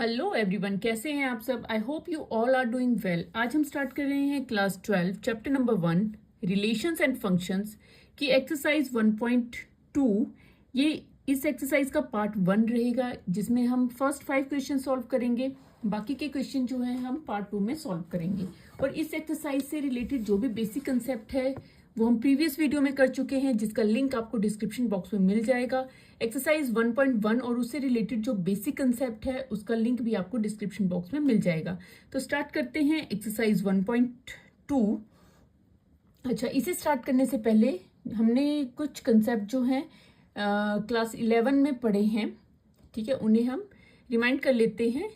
Hello everyone, कैसे हैं आप सब। I hope you all are doing well. आज हम स्टार्ट कर रहे हैं class 12 chapter number 1 relations and functions की एक्सरसाइज 1.2। ये इस एक्सरसाइज का पार्ट 1 रहेगा जिसमें हम फर्स्ट 5 क्वेश्चन सॉल्व करेंगे। बाकी के क्वेश्चन जो हैं हम पार्ट 2 में सॉल्व करेंगे। और इस एक्सरसाइज से रिलेटेड जो भी बेसिक कंसेप्ट है वो हम प्रीवियस वीडियो में कर चुके हैं, जिसका लिंक आपको डिस्क्रिप्शन बॉक्स में मिल जाएगा। एक्सरसाइज 1.1 और उससे रिलेटेड जो बेसिक कंसेप्ट है उसका लिंक भी आपको डिस्क्रिप्शन बॉक्स में मिल जाएगा। तो स्टार्ट करते हैं एक्सरसाइज 1.2। अच्छा, इसे स्टार्ट करने से पहले हमने कुछ कंसेप्ट जो हैं क्लास 11 में पढ़े हैं, ठीक है, उन्हें हम रिमाइंड कर लेते हैं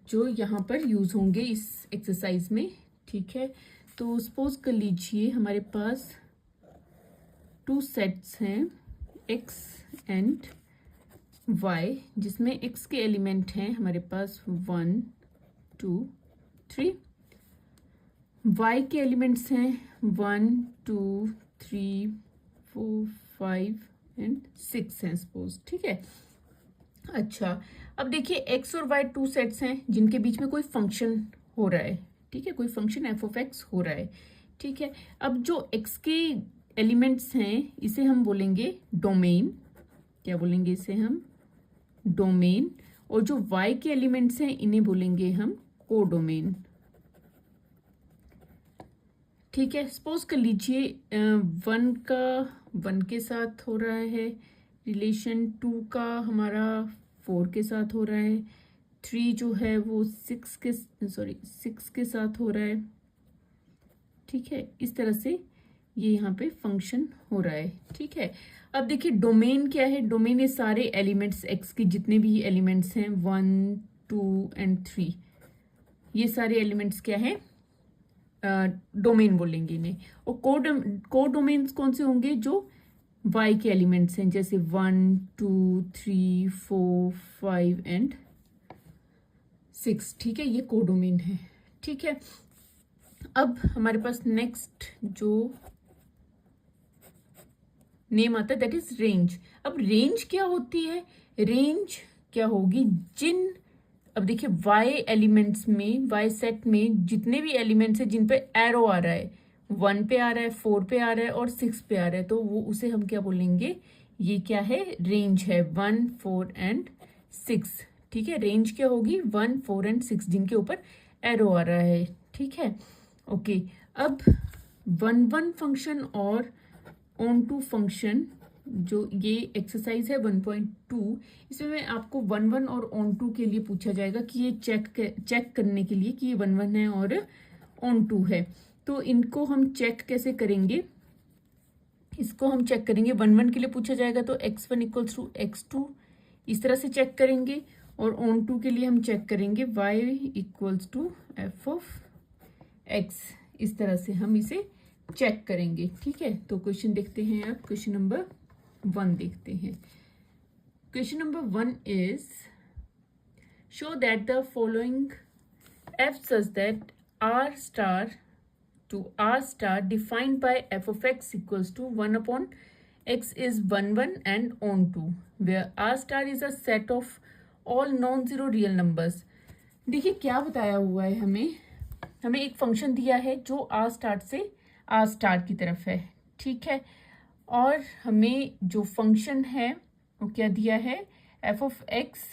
जो यहाँ पर यूज होंगे इस एक्सरसाइज में। ठीक है, तो सपोज कर लीजिए हमारे पास 2 सेट्स हैं x एंड y, जिसमें x के एलिमेंट हैं हमारे पास 1 2 3, y के एलिमेंट्स हैं 1 2 3 4 5 एंड 6 हैं सपोज। ठीक है, अच्छा अब देखिए x और y 2 सेट्स हैं जिनके बीच में कोई फंक्शन हो रहा है। ठीक है, कोई फंक्शन एफ ऑफ एक्स हो रहा है। ठीक है, अब जो x के एलिमेंट्स हैं इसे हम बोलेंगे डोमेन। क्या बोलेंगे इसे हम? डोमेन। और जो y के एलिमेंट्स हैं इन्हें बोलेंगे हम कोडोमेन। ठीक है, सपोज कर लीजिए 1 का 1 के साथ हो रहा है रिलेशन, 2 का हमारा 4 के साथ हो रहा है, 3 जो है वो 6 के साथ हो रहा है। ठीक है, इस तरह से ये यहाँ पे फंक्शन हो रहा है। ठीक है, अब देखिए डोमेन क्या है। डोमेन ये सारे एलिमेंट्स x के जितने भी एलिमेंट्स हैं 1 2 एंड 3, ये सारे एलिमेंट्स क्या है? डोमेन बोलेंगे इन्हें। और कोडोमेन्स कौन से होंगे? जो y के एलिमेंट्स हैं, जैसे 1 2 3 4 5 एंड 6। ठीक है, ये कोडोमेन है। ठीक है, अब हमारे पास नेक्स्ट जो नेम आता है दैट इज रेंज। अब रेंज क्या होती है? रेंज क्या होगी? अब देखिए y एलिमेंट्स में, y सेट में जितने भी एलिमेंट्स हैं जिन पे एरो आ रहा है, 1 पे आ रहा है, 4 पे आ रहा है और 6 पे आ रहा है, तो वो उसे हम क्या बोलेंगे? ये क्या है? रेंज है 1 4 एंड 6। ठीक है, रेंज क्या होगी? 1 4 एंड 6 जिनके ऊपर एरो आ रहा है। ठीक है, ओके। अब 1 फंक्शन और ऑन टू फंक्शन, जो ये एक्सरसाइज है 1.2, इसमें आपको 1 और ऑन टू के लिए पूछा जाएगा कि ये चेक करने के लिए कि ये 1 है और ऑन टू है। तो इनको हम चेक कैसे करेंगे? इसको हम चेक करेंगे 1 के लिए पूछा जाएगा तो x1 इक्वल्स टू x2, इस तरह से चेक करेंगे। और ऑन टू के लिए हम चेक करेंगे y equals to F of x, इस तरह से हम इसे चेक करेंगे। ठीक है, तो क्वेश्चन देखते हैं। अब क्वेश्चन नंबर 1 देखते हैं। Question number 1 is show that the following f such that r star to r star defined by f of x equals to 1 upon x is 1 1 and on 2 where r star is a set of all non-zero real numbers। देखिए क्या बताया हुआ है हमें एक function दिया है जो r स्टार से r स्टार की तरफ है। ठीक है, और हमें जो फंक्शन है वो क्या दिया है? f of x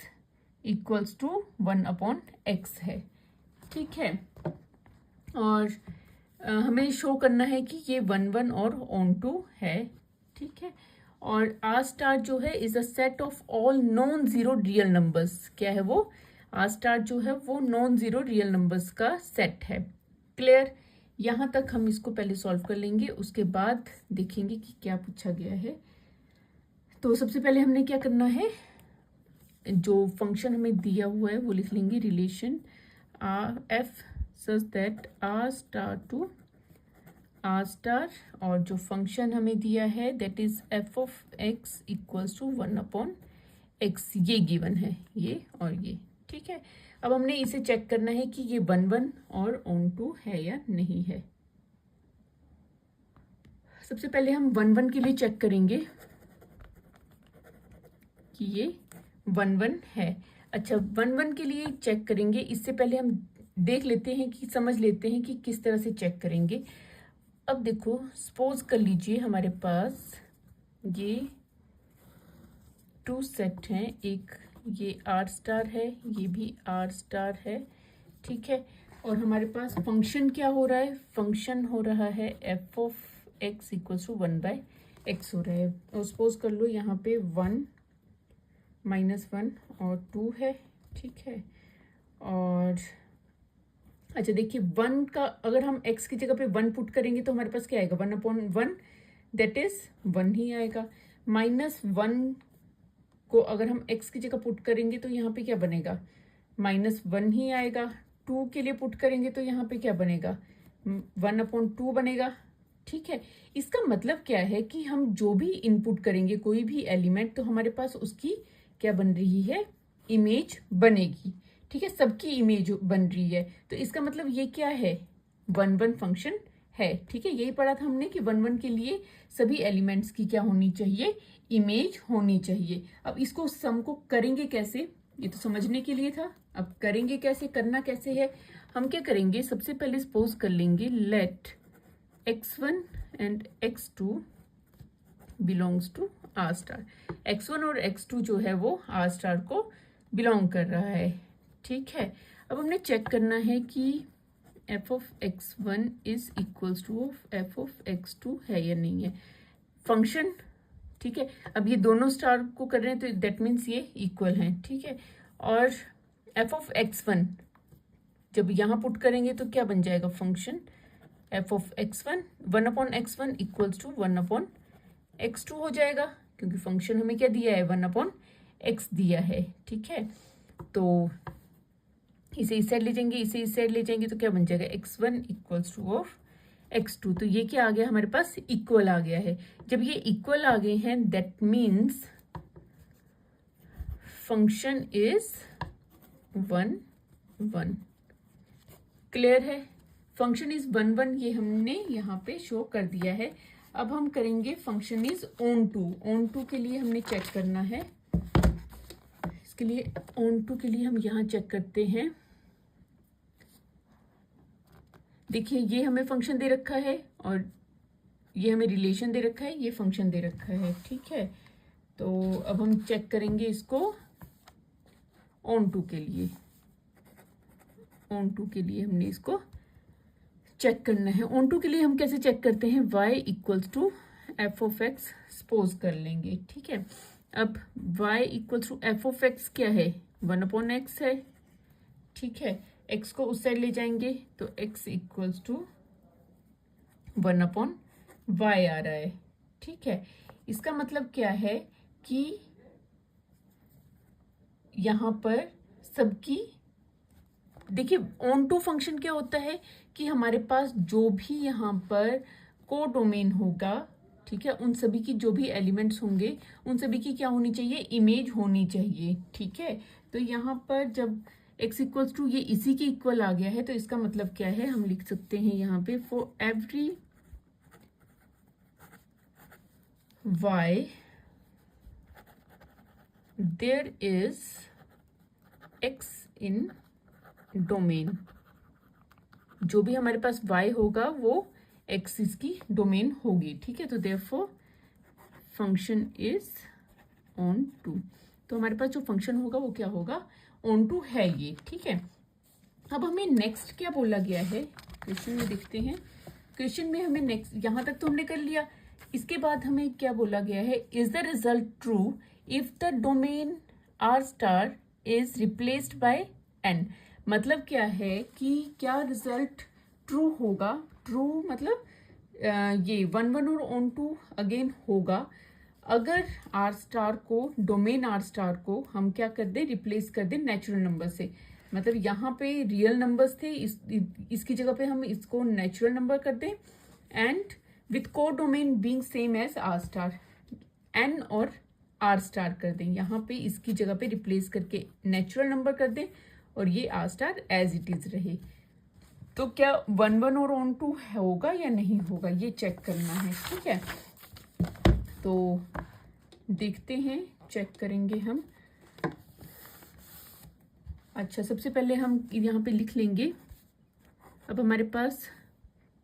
equals to 1 upon x है। ठीक है, और हमें शो करना है कि ये 1 1 और ऑन टू है। ठीक है, और आर स्टार जो है is a set of all non zero real numbers. क्या है वो? आर स्टार जो है वो नॉन जीरो रियल नंबर्स का सेट है। क्लियर? यहाँ तक हम इसको पहले सॉल्व कर लेंगे, उसके बाद देखेंगे कि क्या पूछा गया है। तो सबसे पहले हमने क्या करना है, जो फंक्शन हमें दिया हुआ है वो लिख लेंगे relation F such that R star to R star, और जो फंक्शन हमें दिया है that is F of X equals to 1 upon X, ये गिवन है, ये और ये। ठीक है, अब हमने इसे चेक करना है कि ये 1 1 और ऑन टू है या नहीं है। सबसे पहले हम 1 1 के लिए चेक करेंगे कि ये 1 1 है। अच्छा, 1 1 के लिए चेक करेंगे, इससे पहले हम देख लेते हैं कि समझ लेते हैं कि किस तरह से चेक करेंगे। अब देखो, सपोज कर लीजिए हमारे पास ये 2 सेट हैं, एक ये आर स्टार है, ये भी आर स्टार है, ठीक है। और हमारे पास फंक्शन क्या हो रहा है, फंक्शन हो रहा है F of X equals to 1/x हो रहा है। और सपोज कर लो यहाँ पे 1 -1 और 2 है, ठीक है। और अच्छा देखिए, 1 का अगर हम x की जगह पे 1 पुट करेंगे तो हमारे पास क्या आएगा, 1/1, दैट इज 1 ही आएगा। -1 को अगर हम x की जगह पुट करेंगे तो यहाँ पे क्या बनेगा, -1 ही आएगा। 2 के लिए पुट करेंगे तो यहाँ पे क्या बनेगा, 1/2 बनेगा, ठीक है। इसका मतलब क्या है कि हम जो भी इनपुट करेंगे कोई भी एलिमेंट, तो हमारे पास उसकी क्या बन रही है, इमेज बनेगी, ठीक है। सबकी इमेज बन रही है, तो इसका मतलब ये क्या है, 1 1 फंक्शन है, ठीक है। यही पढ़ा था हमने कि 1 1 के लिए सभी एलिमेंट्स की क्या होनी चाहिए, इमेज होनी चाहिए। अब इसको सम को करेंगे कैसे, ये तो समझने के लिए था। अब करेंगे कैसे, करना कैसे है, हम क्या करेंगे, सबसे पहले सपोज कर लेंगे let x1 and x2 belongs to R star. x1 और x2 जो है वो आर स्टार को बिलोंग कर रहा है, ठीक है। अब हमने चेक करना है कि f of x1 is equals to f of x2 है या नहीं है, फंक्शन, ठीक है। अब ये दोनों स्टार को कर रहे हैं तो दैट मीन्स ये इक्वल हैं, ठीक है। और f ऑफ x1 जब यहाँ पुट करेंगे तो क्या बन जाएगा, function f of x1 1/x1 equals to 1/x2 हो जाएगा, क्योंकि फंक्शन हमें क्या दिया है, 1/x दिया है, ठीक है। तो इसे इस साइड ले जाएंगे, इसे इस साइड ले जाएंगे तो क्या बन जाएगा, x1 equals to of x2। तो ये क्या आ गया हमारे पास, इक्वल आ गया है। जब ये इक्वल आ गए हैं that means function is 1 1। Clear है, फंक्शन इज 1 1 ये हमने यहाँ पे शो कर दिया है। अब हम करेंगे फंक्शन इज ऑन टू के लिए हमने चेक करना है। इसके लिए ऑन टू के लिए हम यहाँ चेक करते हैं। देखिए, ये हमें फंक्शन दे रखा है और ये हमें रिलेशन दे रखा है, ये फंक्शन दे रखा है, ठीक है। तो अब हम चेक करेंगे इसको ऑन टू के लिए। ऑन टू के लिए हमने इसको चेक करना है। ऑन टू के लिए हम कैसे चेक करते हैं, y equals to F of X suppose कर लेंगे, ठीक है। अब y equals to F of x क्या है, 1/x है, ठीक है। x को उस साइड ले जाएंगे तो x इक्वल्स टू 1/y आ रहा है, ठीक है। इसका मतलब क्या है कि यहाँ पर सबकी, देखिए ऑन टू फंक्शन क्या होता है कि हमारे पास जो भी यहाँ पर कोडोमेन होगा, ठीक है, उन सभी की जो भी एलिमेंट्स होंगे उन सभी की क्या होनी चाहिए, इमेज होनी चाहिए, ठीक है। तो यहाँ पर जब x इक्वल्स टू ये इसी के इक्वल आ गया है तो इसका मतलब क्या है, हम लिख सकते हैं यहाँ पे for every y there is x in domain. जो भी हमारे पास y होगा वो एक्सिस की डोमेन होगी, ठीक है। तो therefore function is onto. तो हमारे पास जो फंक्शन होगा वो क्या होगा, ऑन टू है ये, ठीक है। अब हमें नेक्स्ट क्या बोला गया है, क्वेश्चन में देखते हैं। क्वेश्चन में हमें नेक्स्ट, यहाँ तक तो हमने कर लिया। इसके बाद हमें क्या बोला गया है, is the result true if the domain R star is replaced by N. मतलब क्या है कि क्या रिजल्ट ट्रू होगा, ट्रू मतलब ये 1 1 और ऑन टू अगेन होगा अगर आर स्टार को, डोमेन आर स्टार को हम क्या कर दें, रिप्लेस कर दें नेचुरल नंबर से। मतलब यहाँ पे रियल नंबर्स थे, इसकी जगह पे हम इसको नेचुरल नंबर कर दें and with codomain being same as R star, N और आर स्टार कर दें। यहाँ पे इसकी जगह पे रिप्लेस करके नेचुरल नंबर कर दें और ये R star as it is रहे। तो क्या 1 1 और ऑन टू होगा या नहीं होगा, ये चेक करना है, ठीक है। तो देखते हैं, चेक करेंगे हम। अच्छा, सबसे पहले हम यहाँ पे लिख लेंगे। अब हमारे पास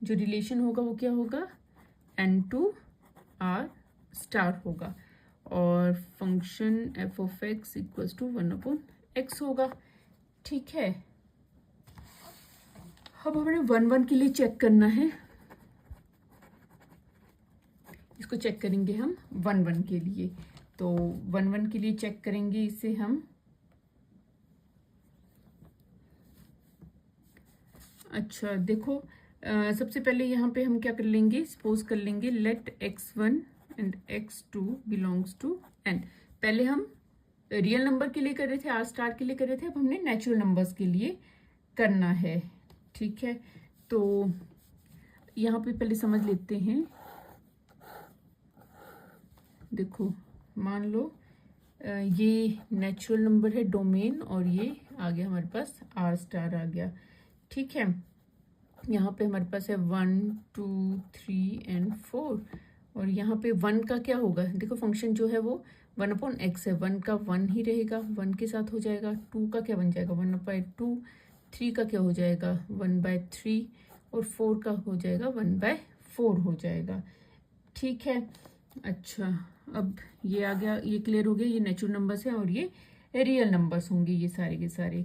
जो रिलेशन होगा वो क्या होगा, n/r स्टार होगा और function F of X equals to 1/x होगा। ठीक है, अब हमें 1/1 के लिए चेक करना है। इसको चेक करेंगे हम 1/1 के लिए। तो 1/1 के लिए चेक करेंगे इसे हम। अच्छा देखो, सबसे पहले यहाँ पे हम क्या कर लेंगे, सपोज कर लेंगे let x1 and x2 belongs to n। पहले हम रियल नंबर के लिए कर रहे थे, आर स्टार के लिए कर रहे थे, अब हमने नेचुरल नंबर्स के लिए करना है। ठीक है, तो यहाँ पे पहले समझ लेते हैं। देखो मान लो ये नेचुरल नंबर है डोमेन और ये आ गया हमारे पास आर स्टार आ गया। ठीक है, यहाँ पे हमारे पास है 1 2 3 एंड 4 और यहाँ पे 1 का क्या होगा, देखो फंक्शन जो है वो 1/x है, 1 का 1 ही रहेगा, 1 के साथ हो जाएगा। 2 का क्या बन जाएगा 1/2, 3 का क्या हो जाएगा 1/3 और 4 का हो जाएगा 1/4 हो जाएगा। ठीक है, अच्छा अब ये आ गया, ये क्लियर हो गया, ये नेचुरल नंबर्स है और ये रियल नंबर्स होंगे ये सारे के सारे।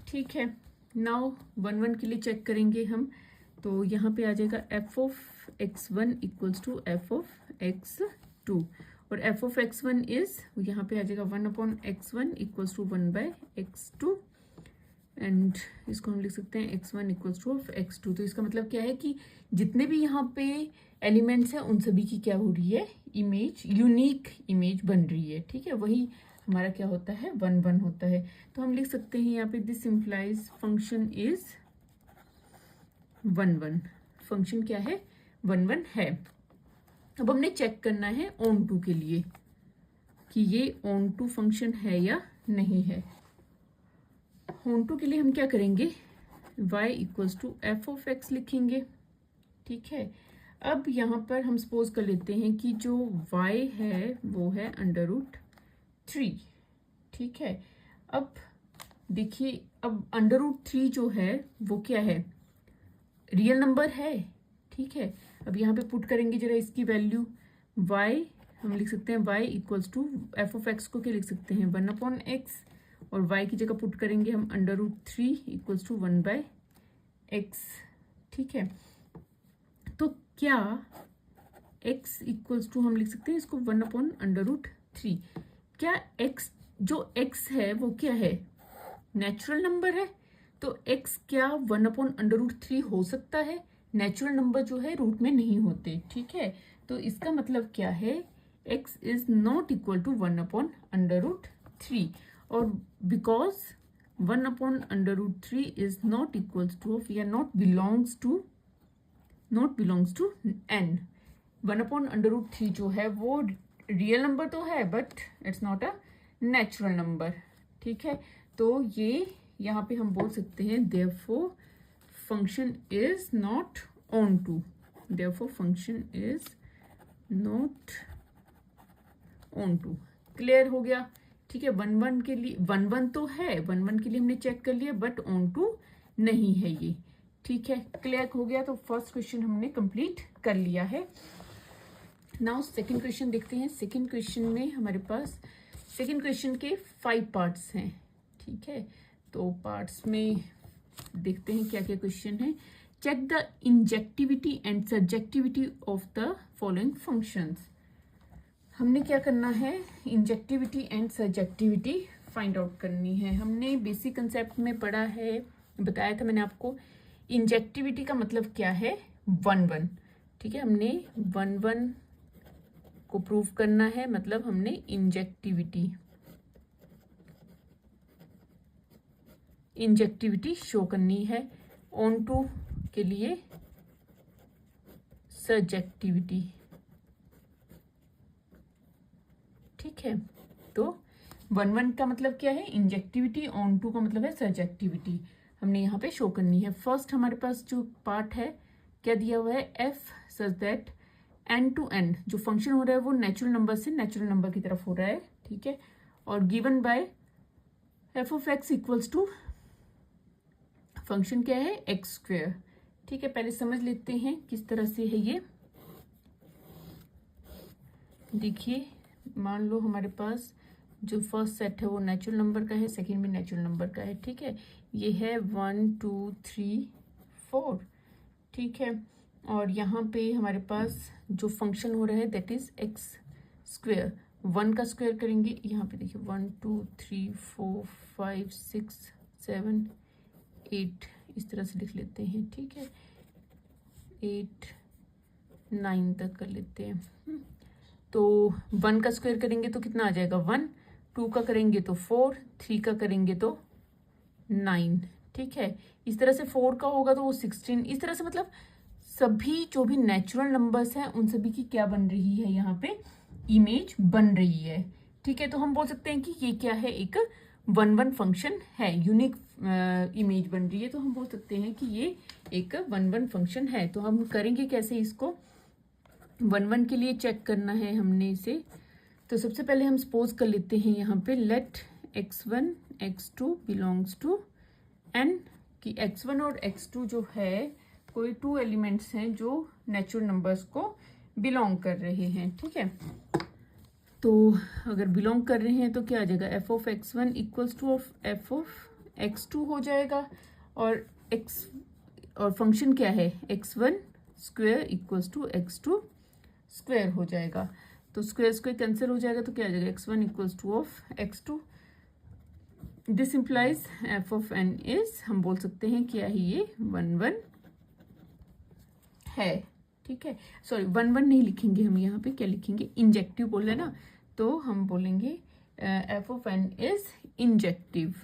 ठीक है, नाउ 1/1 के लिए चेक करेंगे हम। तो यहाँ पे आ जाएगा F of x1 equals to F of x2 और एफ ऑफ x1 इज, यहाँ पे आ जाएगा 1/x1 equals to 1/x2 and इसको हम लिख सकते हैं x1 इक्वल्स टू x2। तो इसका मतलब क्या है कि जितने भी यहाँ पे एलिमेंट्स हैं उन सभी की क्या हो रही है, इमेज, यूनिक इमेज बन रही है। ठीक है, वही हमारा क्या होता है 1/1 होता है। तो हम लिख सकते हैं यहाँ पे this implies function is 1/1। Function क्या है 1/1 है। अब हमने चेक करना है ऑन टू के लिए कि ये ऑन टू फंक्शन है या नहीं है। ऑन टू के लिए हम क्या करेंगे, y equals to F of x लिखेंगे। ठीक है, अब यहाँ पर हम सपोज कर लेते हैं कि जो y है वो है √3। ठीक है, अब देखिए, अब √3 जो है वो क्या है, रियल नंबर है। ठीक है, अब यहाँ पे पुट करेंगे जरा इसकी वैल्यू, y हम लिख सकते हैं y equals to F of X को क्या लिख सकते हैं 1/x और y की जगह पुट करेंगे हम √3 इक्वल्स टू 1/x। ठीक है, तो क्या x इक्वल्स टू हम लिख सकते हैं इसको 1/√3। क्या x, जो x है वो क्या है, नेचुरल नंबर है। तो x क्या 1/√3 हो सकता है, नेचुरल नंबर जो है रूट में नहीं होते। ठीक है, तो इसका मतलब क्या है, x is not equal to 1/√3 और because 1/√3 is not equals to of या नॉट बिलोंग्स टू n। 1/√3 जो है वो रियल नंबर तो है but it's not a natural number. ठीक है, तो ये यहाँ पे हम बोल सकते हैं therefore function is not onto, therefore function is not onto. Clear हो गया। ठीक है, 1/1 के लिए 1/1 तो है, 1/1 के लिए हमने चेक कर लिया बट ऑन टू नहीं है ये। ठीक है, क्लियर हो गया। तो फर्स्ट क्वेश्चन हमने कंप्लीट कर लिया है। नाउ सेकंड क्वेश्चन देखते हैं। सेकंड क्वेश्चन में हमारे पास सेकंड क्वेश्चन के 5 पार्ट्स हैं। ठीक है, तो पार्ट्स में देखते हैं क्या क्या क्वेश्चन है। Check the injectivity and surjectivity of the following functions. हमने क्या करना है, injectivity and surjectivity find out करनी है। हमने बेसिक कंसेप्ट में पढ़ा है, बताया था मैंने आपको, इंजेक्टिविटी का मतलब क्या है 1/1। ठीक है, हमने 1/1 को प्रूव करना है, मतलब हमने इंजेक्टिविटी शो करनी है। ऑन टू के लिए सब्जेक्टिविटी। ठीक है, तो 1/1 का मतलब क्या है इंजेक्टिविटी, ऑन टू का मतलब है सब्जेक्टिविटी, हमने यहाँ पे शो करनी है। फर्स्ट हमारे पास जो पार्ट है क्या दिया हुआ है, f सच दैट n/n जो फंक्शन हो रहा है वो नेचुरल नंबर से नेचुरल नंबर की तरफ हो रहा है। ठीक है, और given by f of x equals to function क्या है, एक्स स्क्वेयर। ठीक है, पहले समझ लेते हैं किस तरह से है ये। देखिए, मान लो हमारे पास जो फर्स्ट सेट है वो नेचुरल नंबर का है, सेकंड भी नेचुरल नंबर का है। ठीक है, ये है 1 2 3 4। ठीक है, और यहाँ पे हमारे पास जो फंक्शन हो रहा है दैट इज एक्स स्क्वेयर। 1 का स्क्वायर करेंगे, यहाँ पे देखिए 1 2 3 4 5 6 7 8, इस तरह से लिख लेते हैं। ठीक है, 8 9 तक कर लेते हैं। तो 1 का स्क्वायर करेंगे तो कितना आ जाएगा 1, 2 का करेंगे तो 4, 3 का करेंगे तो 9। ठीक है, इस तरह से 4 का होगा तो वो 16। इस तरह से मतलब सभी जो भी नेचुरल नंबर्स हैं उन सभी की क्या बन रही है, यहाँ पे इमेज बन रही है। ठीक है, तो हम बोल सकते हैं कि ये क्या है, एक 1-1 फंक्शन है, यूनिक इमेज बन रही है। तो हम बोल सकते हैं कि ये एक 1-1 फंक्शन है। तो हम करेंगे कैसे इसको, 1-1 के लिए चेक करना है हमने इसे। तो सबसे पहले हम सपोज कर लेते हैं यहाँ पे late x1 x2 belongs to n, कि x1 और x2 जो है कोई 2 एलिमेंट्स हैं जो नेचुरल नंबर्स को बिलोंग कर रहे हैं। ठीक है, तो अगर बिलोंग कर रहे हैं तो क्या आ जाएगा, f of x1 equals to of f of x2 हो जाएगा। और फंक्शन क्या है, x1 square equals to x2 square हो जाएगा। तो स्क्वेयर स्क्वेयर कैंसिल हो जाएगा, तो क्या आ जाएगा, x1 equals to of x2। This implies f of n is, हम बोल सकते हैं क्या है ये 1-1 है। ठीक है, सॉरी 1-1 नहीं लिखेंगे हम, यहाँ पे क्या लिखेंगे, इंजेक्टिव बोले ना, तो हम बोलेंगे f of n is injective,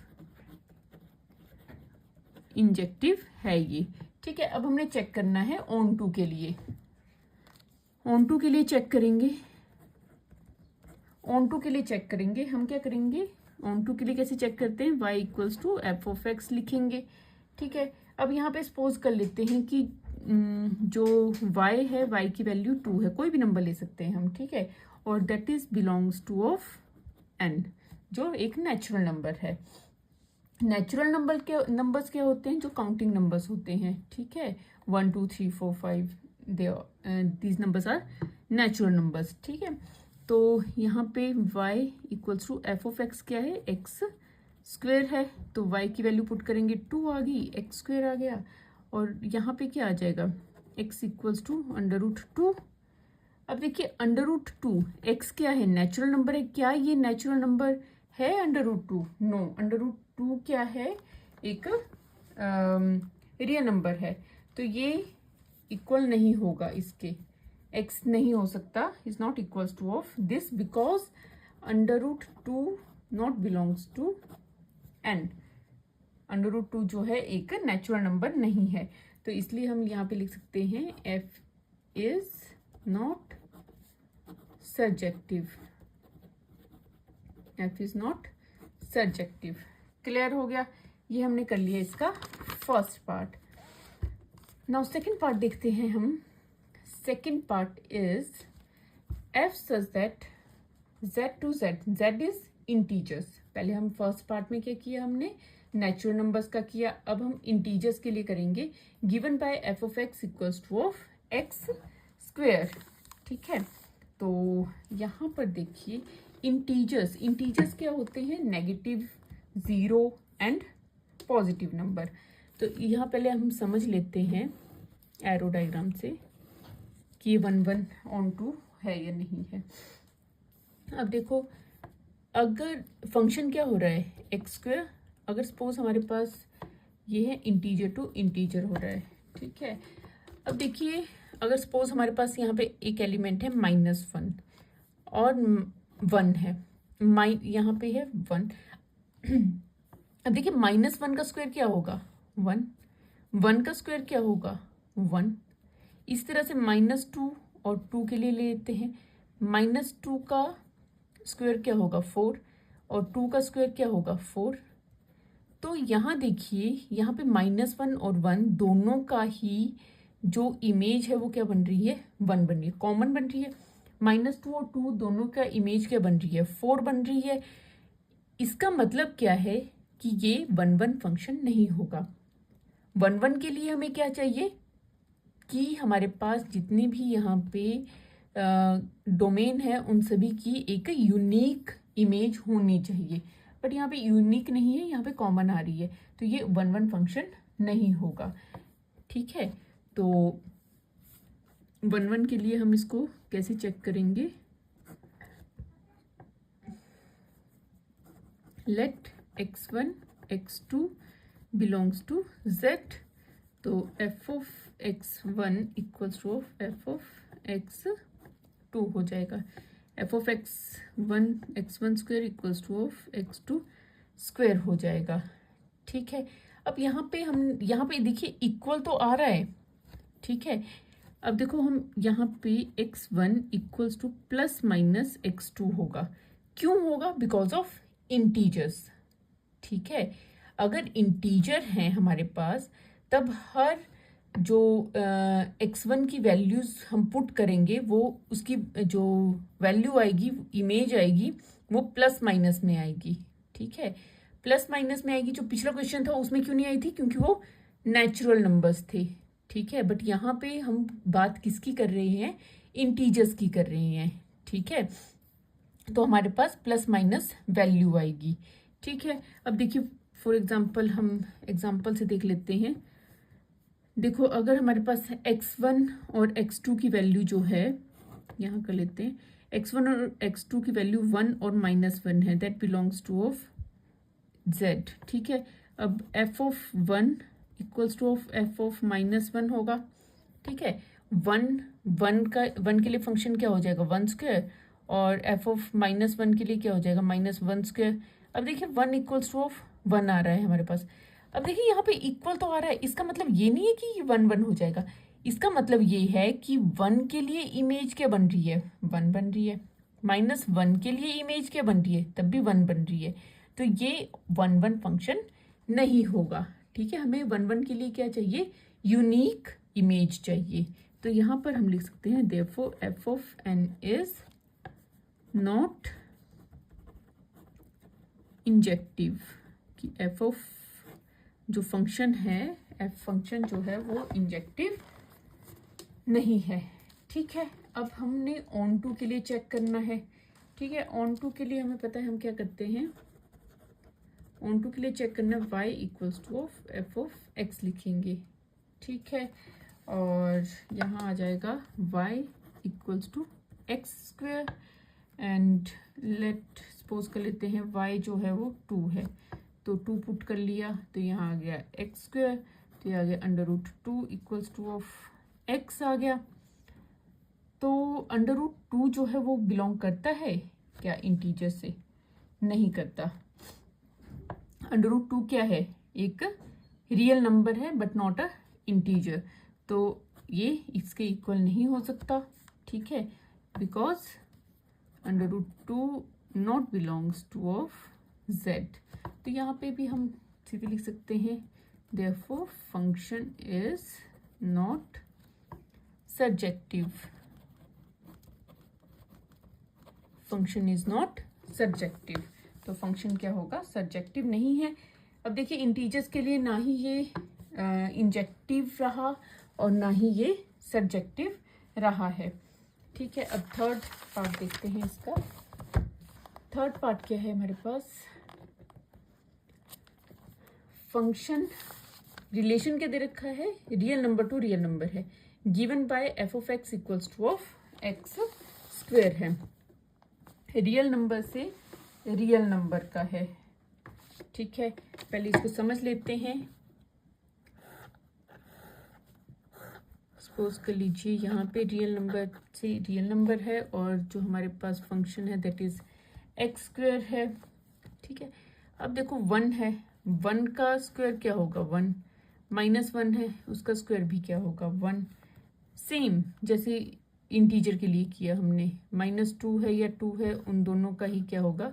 injective है ये। ठीक है, अब हमने चेक करना है ऑन टू के लिए। ऑन टू के लिए चेक करेंगे, ऑन टू के लिए चेक करेंगे हम क्या करेंगे, ऑन टू के लिए कैसे चेक करते हैं, y equals to F of x लिखेंगे। ठीक है, अब यहाँ पे सपोज कर लेते हैं कि जो y है, y की वैल्यू 2 है, कोई भी नंबर ले सकते हैं हम। ठीक है, और that is belongs to of n, जो एक नेचुरल नंबर है। नेचुरल नंबर के नंबर्स क्या होते हैं, जो काउंटिंग नंबर्स होते हैं। ठीक है, 1 2 3 4 5 these numbers are natural numbers. ठीक है, तो यहाँ पे y equals to F of x क्या है, एक्स स्क्वेयर है, तो y की वैल्यू पुट करेंगे 2 आ गई, एक्स स्क्वेयर आ गया। और यहाँ पे क्या आ जाएगा, x इक्वल्स टू √2। अब देखिए √2, x क्या है, नेचुरल नंबर है, क्या ये नेचुरल नंबर है √2? नो, √2 क्या है, एक रियल नंबर है, तो ये इक्वल नहीं होगा इसके, x नहीं हो सकता, is not equals to of this, because √2 not belongs to n। √2 जो है एक नेचुरल नंबर नहीं है, तो इसलिए हम यहाँ पे लिख सकते हैं f is not surjective, f is not surjective. Clear हो गया, ये हमने कर लिया इसका first part. Now second part देखते हैं हम। Second part is f such that z to z is integers. पहले हम फर्स्ट पार्ट में क्या किया, हमने नेचुरल नंबर्स का किया, अब हम इंटीजर्स के लिए करेंगे। Given by F of X equals to of x square. ठीक है, तो यहाँ पर देखिए इंटीजर्स, इंटीजर्स क्या होते हैं, नेगेटिव, 0 एंड पॉजिटिव नंबर। तो यहाँ पहले हम समझ लेते हैं एरो डायग्राम से कि 1-1 ऑन टू है या नहीं है। अब देखो, अगर फंक्शन क्या हो रहा है, एक्स स्क्वेयर, अगर सपोज हमारे पास ये है इंटीजर टू इंटीजर हो रहा है। ठीक है, अब देखिए अगर सपोज हमारे पास यहाँ पे एक एलिमेंट है -1 और 1 है, यहाँ पे है 1। अब देखिए -1 का स्क्वायर क्या होगा, 1, 1 का स्क्वायर क्या होगा, 1। इस तरह से -2 और 2 के लिए लेते हैं, -2 का स्क्वायर क्या होगा, 4, और 2 का स्क्वायर क्या होगा, 4। तो यहाँ देखिए, यहाँ पे -1 और 1 दोनों का ही जो इमेज है वो क्या बन रही है, 1 बन रही है, कॉमन बन रही है। -2 और 2 दोनों का इमेज क्या बन रही है, 4 बन रही है। इसका मतलब क्या है कि ये 1-1 फंक्शन नहीं होगा। 1 के लिए हमें क्या चाहिए कि हमारे पास जितने भी यहाँ पे डोमेन है उन सभी की एक यूनिक इमेज होनी चाहिए, बट यहाँ पे यूनिक नहीं है, यहाँ पे कॉमन आ रही है, तो ये 1 फंक्शन नहीं होगा। ठीक है, तो 1 के लिए हम इसको कैसे चेक करेंगे? Let x1 x2 belongs to z, तो f of x1 equals to f of x2 हो जाएगा। f of x1 square equals to of x2 square हो जाएगा। ठीक है, अब यहाँ पे देखिए इक्वल तो आ रहा है। ठीक है, अब देखो हम यहाँ पे x1 equals two plus minus x2 होगा। क्यों होगा? Because of integers. ठीक है, अगर इंटीजर हैं हमारे पास तब हर जो x1 की वैल्यूज हम पुट करेंगे वो उसकी जो वैल्यू आएगी, इमेज आएगी, वो प्लस माइनस में आएगी। ठीक है, प्लस माइनस में आएगी। जो पिछला क्वेश्चन था उसमें क्यों नहीं आई थी? क्योंकि वो नेचुरल नंबर्स थे। ठीक है, बट यहाँ पे हम बात किसकी कर रहे हैं? इंटीजर्स की कर रहे हैं। ठीक है, तो हमारे पास प्लस माइनस वैल्यू आएगी। ठीक है, अब देखिए फॉर एग्जांपल हम एग्जांपल से देख लेते हैं। देखो अगर हमारे पास x1 और x2 की वैल्यू जो है, यहाँ कर लेते हैं, x1 और x2 की वैल्यू 1 और -1 है, that belongs to of z। ठीक है, अब f of 1 equals to of f of -1 होगा। ठीक है, 1 के लिए फंक्शन क्या हो जाएगा? 1 स्क्वायर, और f ऑफ -1 के लिए क्या हो जाएगा? -1 स्क्वायर। अब देखिए 1 इक्वल्स टू ऑफ 1 आ रहा है हमारे पास। अब देखिए यहाँ पे इक्वल तो आ रहा है, इसका मतलब ये नहीं है कि ये 1 हो जाएगा। इसका मतलब ये है कि 1 के लिए इमेज क्या बन रही है? 1 बन रही है। -1 के लिए इमेज क्या बन रही है? तब भी 1 बन रही है। तो ये 1 फंक्शन नहीं होगा। ठीक है, हमें 1 के लिए क्या चाहिए? यूनिक इमेज चाहिए। तो यहाँ पर हम लिख सकते हैं therefore f of n is not injective, कि f ऑफ जो फंक्शन है, f फंक्शन जो है वो इंजेक्टिव नहीं है। ठीक है, अब हमने ऑन टू के लिए चेक करना है। ठीक है, ऑन टू के लिए हमें पता है हम क्या करते हैं। ऑन टू के लिए चेक करना y equals to of f of x लिखेंगे। ठीक है, और यहाँ आ जाएगा y equals to x square, and let suppose कर लेते हैं y जो है वो 2 है, तो 2 पुट कर लिया, तो यहाँ आ गया x स्क्वायर, तो ये आ गया √2 इक्वल्स टू ऑफ x आ गया। तो √2 जो है वो बिलोंग करता है क्या इंटीजर से? नहीं करता। √2 क्या है? एक रियल नंबर है बट नॉट अ इंटीजर, तो ये इसके इक्वल नहीं हो सकता। ठीक है, because √2 not belongs to of z। तो यहाँ पे भी हम सीधे लिख सकते हैं therefore function is not surjective. Function is not surjective, तो फंक्शन क्या होगा? सर्जेक्टिव नहीं है। अब देखिए इंटीजर्स के लिए ना ही ये इंजेक्टिव रहा और ना ही ये सर्जेक्टिव रहा है। ठीक है, अब थर्ड पार्ट देखते हैं इसका। थर्ड पार्ट क्या है हमारे पास? फंक्शन रिलेशन क्या दे रखा है? Real number to real number है, given by f of x equals to of x square है। रियल नंबर से रियल नंबर का है। ठीक है, पहले इसको समझ लेते हैं। सपोज कर लीजिए यहाँ पे रियल नंबर से रियल नंबर है और जो हमारे पास फंक्शन है दैट इज x स्क्वायर है। ठीक है, अब देखो 1 है, 1 का स्क्वायर क्या होगा? 1 -1 है, उसका स्क्वायर भी क्या होगा? 1। सेम जैसे इंटीजर के लिए किया हमने, -2 है या 2 है, उन दोनों का ही क्या होगा?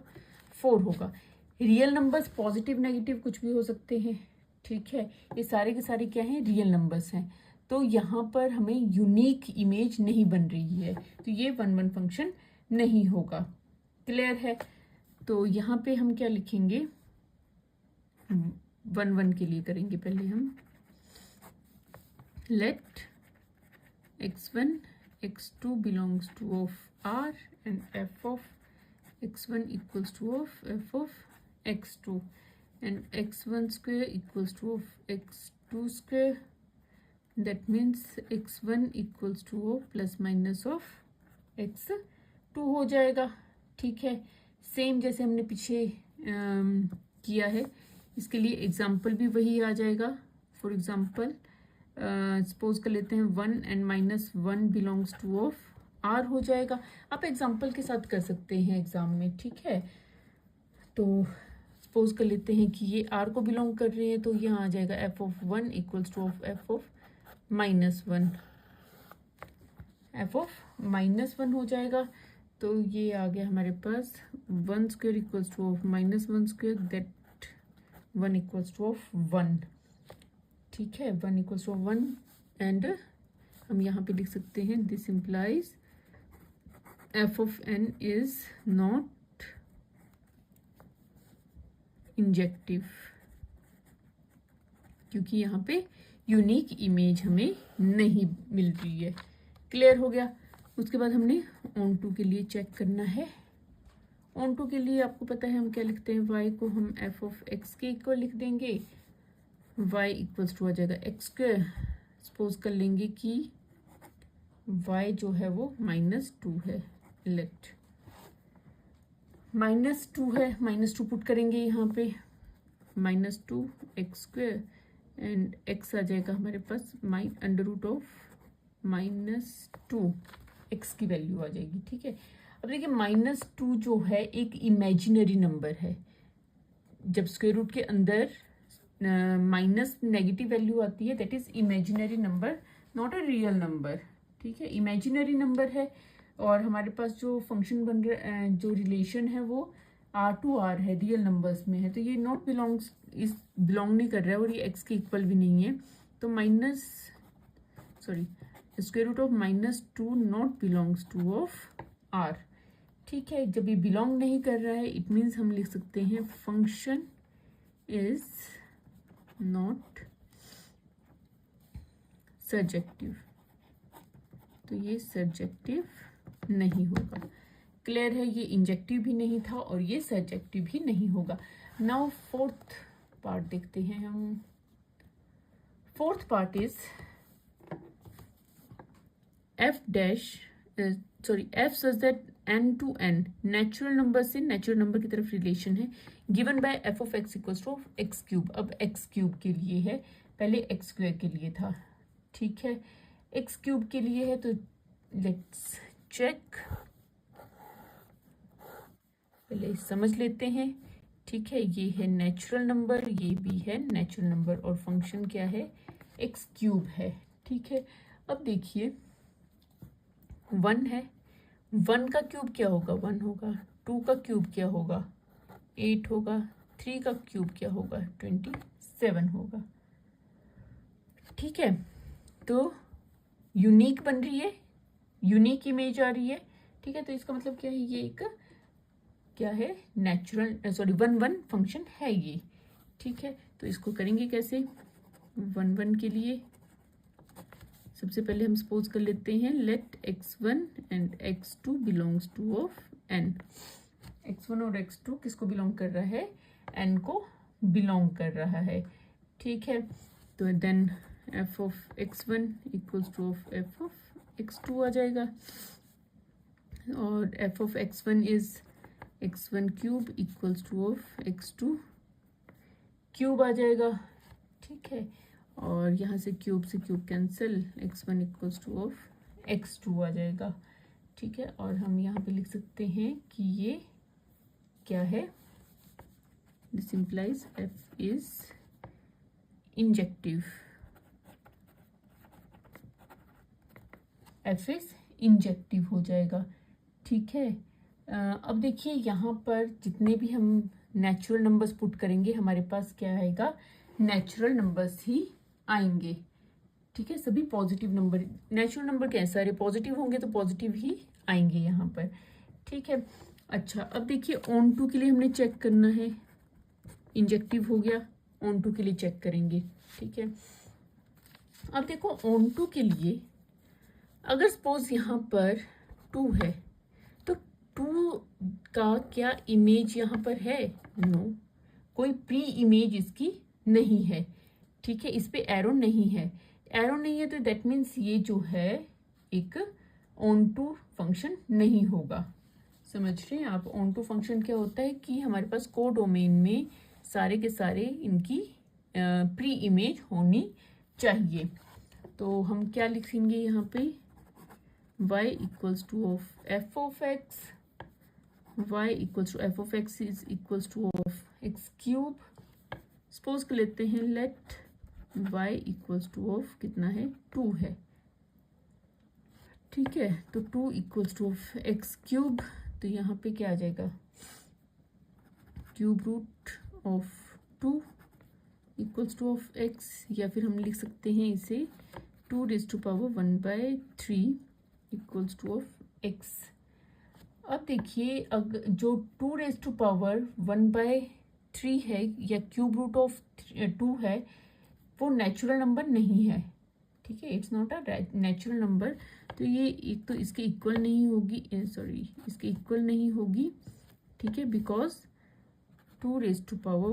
4 होगा। रियल नंबर्स पॉजिटिव नेगेटिव कुछ भी हो सकते हैं। ठीक है, ये सारे के सारे क्या हैं? रियल नंबर्स हैं। तो यहाँ पर हमें यूनिक इमेज नहीं बन रही है, तो ये 1 फंक्शन नहीं होगा। क्लियर है? तो यहाँ पे हम क्या लिखेंगे? 1 के लिए करेंगे पहले हम। let x1 x2 belongs to of R and f of x1 equals to of f of x2 and x1 square equals to of x2 square. That means x1 equals to of plus minus of x2 हो जाएगा. ठीक है, same जैसे हमने पीछे किया है. इसके लिए एग्जाम्पल भी वही आ जाएगा. फॉर एग्जाम्पल सपोज कर लेते हैं 1 and -1 belongs to of R हो जाएगा. आप एग्जाम्पल के साथ कर सकते हैं एग्जाम में. ठीक है, तो सपोज कर लेते हैं कि ये R को बिलोंग कर रहे हैं, तो यहाँ आ जाएगा f of 1 equals to of f of -1. f of -1 हो जाएगा. तो ये आ गया हमारे पास 1 square equals to of -1 square, that 1 equals to of 1. ठीक है, 1 इक्वल्स टू 1 एंड हम यहाँ पे लिख सकते हैं this implies f of n is not injective, क्योंकि यहाँ पे यूनिक इमेज हमें नहीं मिल रही है. क्लियर हो गया. उसके बाद हमने ऑन टू के लिए चेक करना है. ऑन टू के लिए आपको पता है हम क्या लिखते हैं, y को हम f of x के इक्वल लिख देंगे. y इक्वल्स टू आ जाएगा एक्स स्क्वायर. सपोज कर लेंगे कि y जो है वो -2 है. लेट -2 है, -2 पुट करेंगे यहाँ पे, -2 एक्स स्क्वायर एंड x आ जाएगा हमारे पास √(-2) x की वैल्यू आ जाएगी. ठीक है, अब देखिए -2 जो है एक इमेजिनरी नंबर है. जब स्क्वायर रूट के अंदर माइनस नेगेटिव वैल्यू आती है, that is imaginary number, not a real number. ठीक है, इमेजिनरी नंबर है. और हमारे पास जो फंक्शन बन रहा है, जो रिलेशन है वो R है, रियल नंबर्स में है. तो ये नॉट बिलोंग नहीं कर रहा है और ये x के इक्वल भी नहीं है. तो square root of -2 not belongs to of R. ठीक है, जब ये बिलोंग नहीं कर रहा है, इट मीन्स हम लिख सकते हैं फंक्शन इज नॉट सर्जेक्टिव. तो ये सर्जेक्टिव नहीं होगा. क्लियर है, ये इंजेक्टिव भी नहीं था और ये सर्जेक्टिव भी नहीं होगा. नाउ फोर्थ पार्ट देखते हैं हम. Fourth part is f such that n to n natural number से नेचुरल नंबर की तरफ रिलेशन है, given by f of x equals to x cube. अब एक्स क्यूब के लिए है, पहले एक्स स्क्वायर के लिए था. ठीक है, एक्स क्यूब के लिए है, तो लेट्स चेक. पहले समझ लेते हैं. ठीक है, ये है नेचुरल नंबर, ये भी है नेचुरल नंबर और फंक्शन क्या है, एक्स क्यूब है. ठीक है, अब देखिए 1 है, 1 का क्यूब क्या होगा, 1 होगा. 2 का क्यूब क्या होगा, 8 होगा. 3 का क्यूब क्या होगा, 27 होगा. ठीक है, तो यूनिक बन रही है, यूनिक इमेज आ रही है. ठीक है, तो इसका मतलब क्या है, ये एक क्या है, नेचुरल 1 फंक्शन है ये. ठीक है, तो इसको करेंगे कैसे. 1 के लिए सबसे पहले हम सपोज कर लेते हैं let x1 and x2 belongs to of n. x1 और x2 किसको बिलोंग कर रहा है, n को बिलोंग कर रहा है. ठीक है, तो then f of x1 equals to of f of x2 आ जाएगा. और f of x1 is x1 cube equals to of x2 cube आ जाएगा. ठीक है, और यहाँ से cube cancel, x1 equals to of x2 आ जाएगा. ठीक है, और हम यहाँ पे लिख सकते हैं कि ये क्या है, this implies f is injective. f is injective हो जाएगा. ठीक है, अब देखिए यहाँ पर जितने भी हम नेचुरल नंबर्स पुट करेंगे, हमारे पास क्या आएगा, नेचुरल नंबर्स ही आएंगे. ठीक है, सभी पॉजिटिव नंबर, नेचुरल नंबर क्या है, सारे पॉजिटिव होंगे तो पॉजिटिव ही आएंगे यहाँ पर. ठीक है, अच्छा अब देखिए ऑन टू के लिए हमने चेक करना है, इंजेक्टिव हो गया. ऑन टू के लिए चेक करेंगे. ठीक है, अब देखो ऑन टू के लिए अगर सपोज यहाँ पर 2 है तो 2 का क्या इमेज यहाँ पर है? नो, कोई प्री इमेज इसकी नहीं है। ठीक है, इस पे एरो नहीं है। एरो नहीं है तो दैट मीन्स ये जो है एक ऑन टू फंक्शन नहीं होगा। समझ रहे हैं आप? ऑन टू फंक्शन क्या होता है कि हमारे पास कोडोमेन में सारे के सारे इनकी प्री इमेज होनी चाहिए। तो हम क्या लिखेंगे यहाँ पे? y equals to of f of x, y equals to F of x is equals to of x cube. Suppose कर लेते हैं let y equals to of कितना है? 2 है। ठीक है, तो 2 equals to of x cube, तो यहाँ पे क्या आ जाएगा? Cube root of 2 equals to of x, या फिर हम लिख सकते हैं इसे 2 raise to power 1/3 equals to of x. अब देखिए अगर जो 2 रेज टू पावर 1/3 है या क्यूब रूट ऑफ 2 है वो नेचुरल नंबर नहीं है। ठीक है, it's not a natural number. तो ये एक तो इसके इक्वल नहीं होगी, सॉरी इसके इक्वल नहीं होगी। ठीक है, बिकॉज 2 रेज टू पावर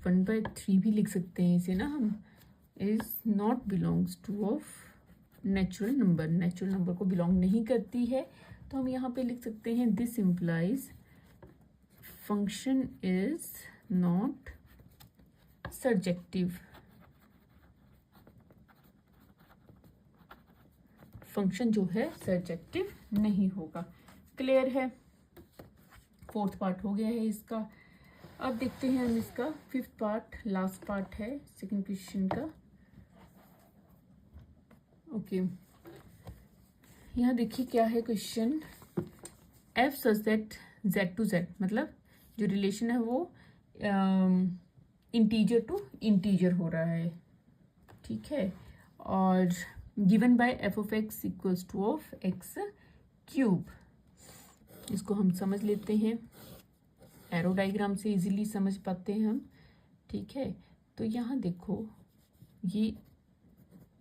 1/3 भी लिख सकते हैं इसे ना हम, is not belongs to of natural number, natural number को बिलोंग नहीं करती है। तो हम यहाँ पे लिख सकते हैं this implies function is not surjective. Function जो है सर्जेक्टिव नहीं होगा। क्लियर है? 4th पार्ट हो गया है इसका। अब देखते हैं हम इसका 5th पार्ट, लास्ट पार्ट है सेकंड क्वेश्चन का। ओके, यहाँ देखिए क्या है question. F such that z to z, मतलब जो रिलेशन है वो इंटीजर टू इंटीजर हो रहा है। ठीक है, और given bye F of X equals to of x cube. इसको हम समझ लेते हैं, एरो डायग्राम से इजीली समझ पाते हैं हम। ठीक है, तो यहाँ देखो ये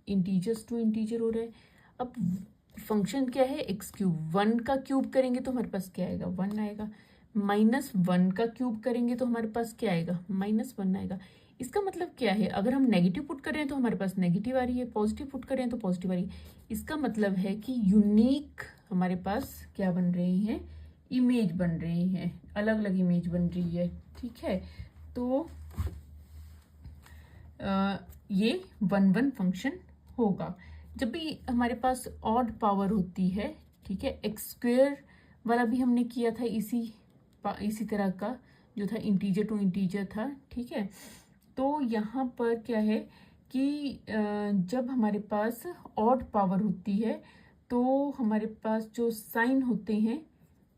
इंटीजर्स टू इंटीजर हो रहा है। अब फंक्शन क्या है? X cube. 1 का क्यूब करेंगे तो हमारे पास क्या आएगा? 1 आएगा। -1 का क्यूब करेंगे तो हमारे पास क्या आएगा? -1 आएगा। इसका मतलब क्या है? अगर हम नेगेटिव पुट करें तो हमारे पास नेगेटिव आ रही है, पॉजिटिव पुट करें तो पॉजिटिव आ रही है। इसका मतलब है कि यूनिक हमारे पास क्या बन रहे हैं? इमेज बन रही है, अलग अलग इमेज बन रही है। ठीक है, तो ये 1-1 फंक्शन होगा। जब भी हमारे पास ऑड पावर होती है, ठीक है, एक्स स्क्वेयर वाला भी हमने किया था इसी तरह का, जो था इंटीजर टू इंटीजर था। ठीक है, तो यहाँ पर क्या है कि जब हमारे पास ऑड पावर होती है तो हमारे पास जो साइन होते हैं,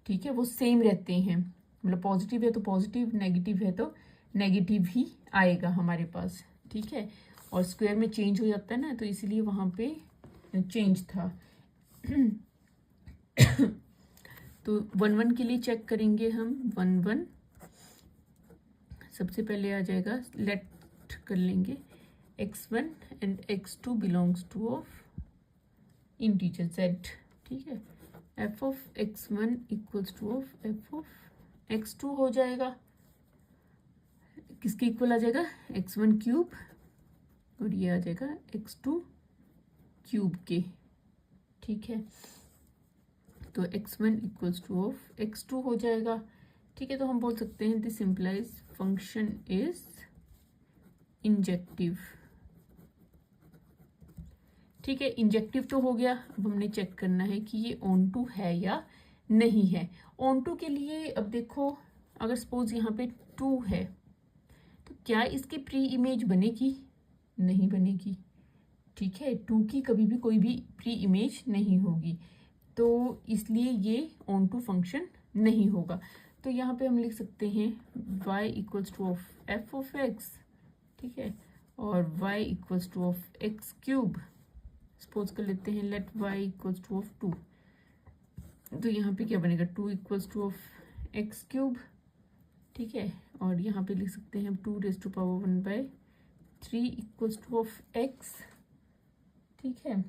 ठीक है, वो सेम रहते हैं। मतलब पॉजिटिव है तो पॉजिटिव, नेगेटिव है तो नेगेटिव ही आएगा हमारे पास। ठीक है, और स्क्वायर में चेंज हो जाता है ना, तो इसीलिए वहाँ पे चेंज था। तो 1-1 के लिए चेक करेंगे हम। 1-1 सबसे पहले आ जाएगा, लेट कर लेंगे x1 and x2 belongs to of integer z। ठीक है, f of x1 equals to of f of x2 हो जाएगा। किसके इक्वल आ जाएगा? x1 क्यूब, और ये आ जाएगा x2 क्यूब के। ठीक है, तो x1 equals to of x2 हो जाएगा। ठीक है, तो हम बोल सकते हैं this implies function is injective. ठीक है, इंजेक्टिव तो हो गया। अब हमने चेक करना है कि ये ऑन टू है या नहीं है। ऑन टू के लिए अब देखो, अगर सपोज यहाँ पे 2 है तो क्या इसकी प्री इमेज बनेगी? नहीं बनेगी। ठीक है, 2 की कभी भी कोई भी प्री इमेज नहीं होगी, तो इसलिए ये ऑन टू फंक्शन नहीं होगा। तो यहाँ पे हम लिख सकते हैं y equals to of f of x. ठीक है, और y equals to of x cube. Suppose कर लेते हैं let y equals to of 2। तो यहाँ पे क्या बनेगा? 2 equals to of x cube. ठीक है, और यहाँ पे लिख सकते हैं हम 2 raise to power 1/3 equals to of x. ठीक है।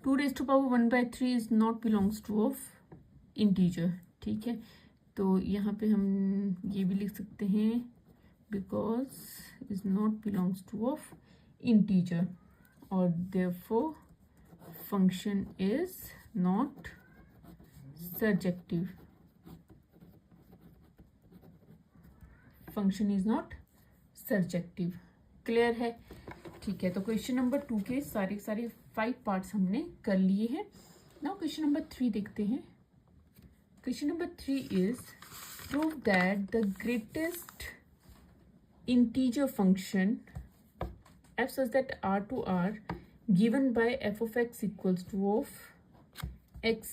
2⁻⁴ is not belongs to of integer, ठीक है। तो यहाँ पे हम ये भी लिख सकते हैं because is not belongs to of integer और therefore function is not surjective, function is not surjective. Clear है, ठीक है। तो क्वेश्चन नंबर 2 के सारे 5 पार्ट्स हमने कर लिए हैं। नाउ क्वेश्चन नंबर 3 देखते हैं। Question number 3 is prove that the greatest integer function f such that r to r given by f of x equals to of x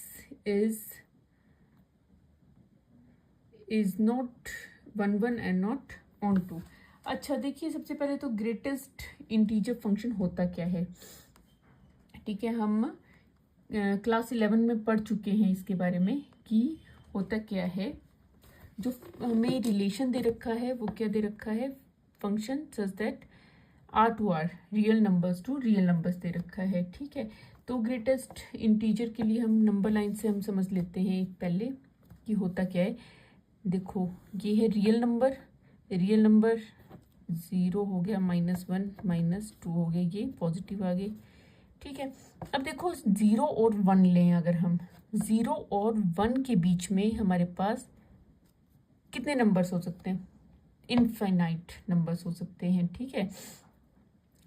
is not 1 1 and not on 2। अच्छा देखिए, सबसे पहले तो greatest integer function होता क्या है, ठीक है। हम क्लास 11 में पढ़ चुके हैं इसके बारे में कि होता क्या है। जो हमें रिलेशन दे रखा है वो क्या दे रखा है, function such that r to r real numbers to real numbers दे रखा है, ठीक है। तो ग्रेटेस्ट इंटीजर के लिए हम नंबर लाइन से हम समझ लेते हैं पहले कि होता क्या है। देखो ये है रियल नंबर 0 हो गया, -1 -2 हो गया, ये पॉजिटिव आ गए, ठीक है। अब देखो 0 और 1 लें, अगर हम 0 और 1 के बीच में हमारे पास कितने नंबर्स हो सकते हैं, इनफाइनाइट नंबर्स हो सकते हैं, ठीक है।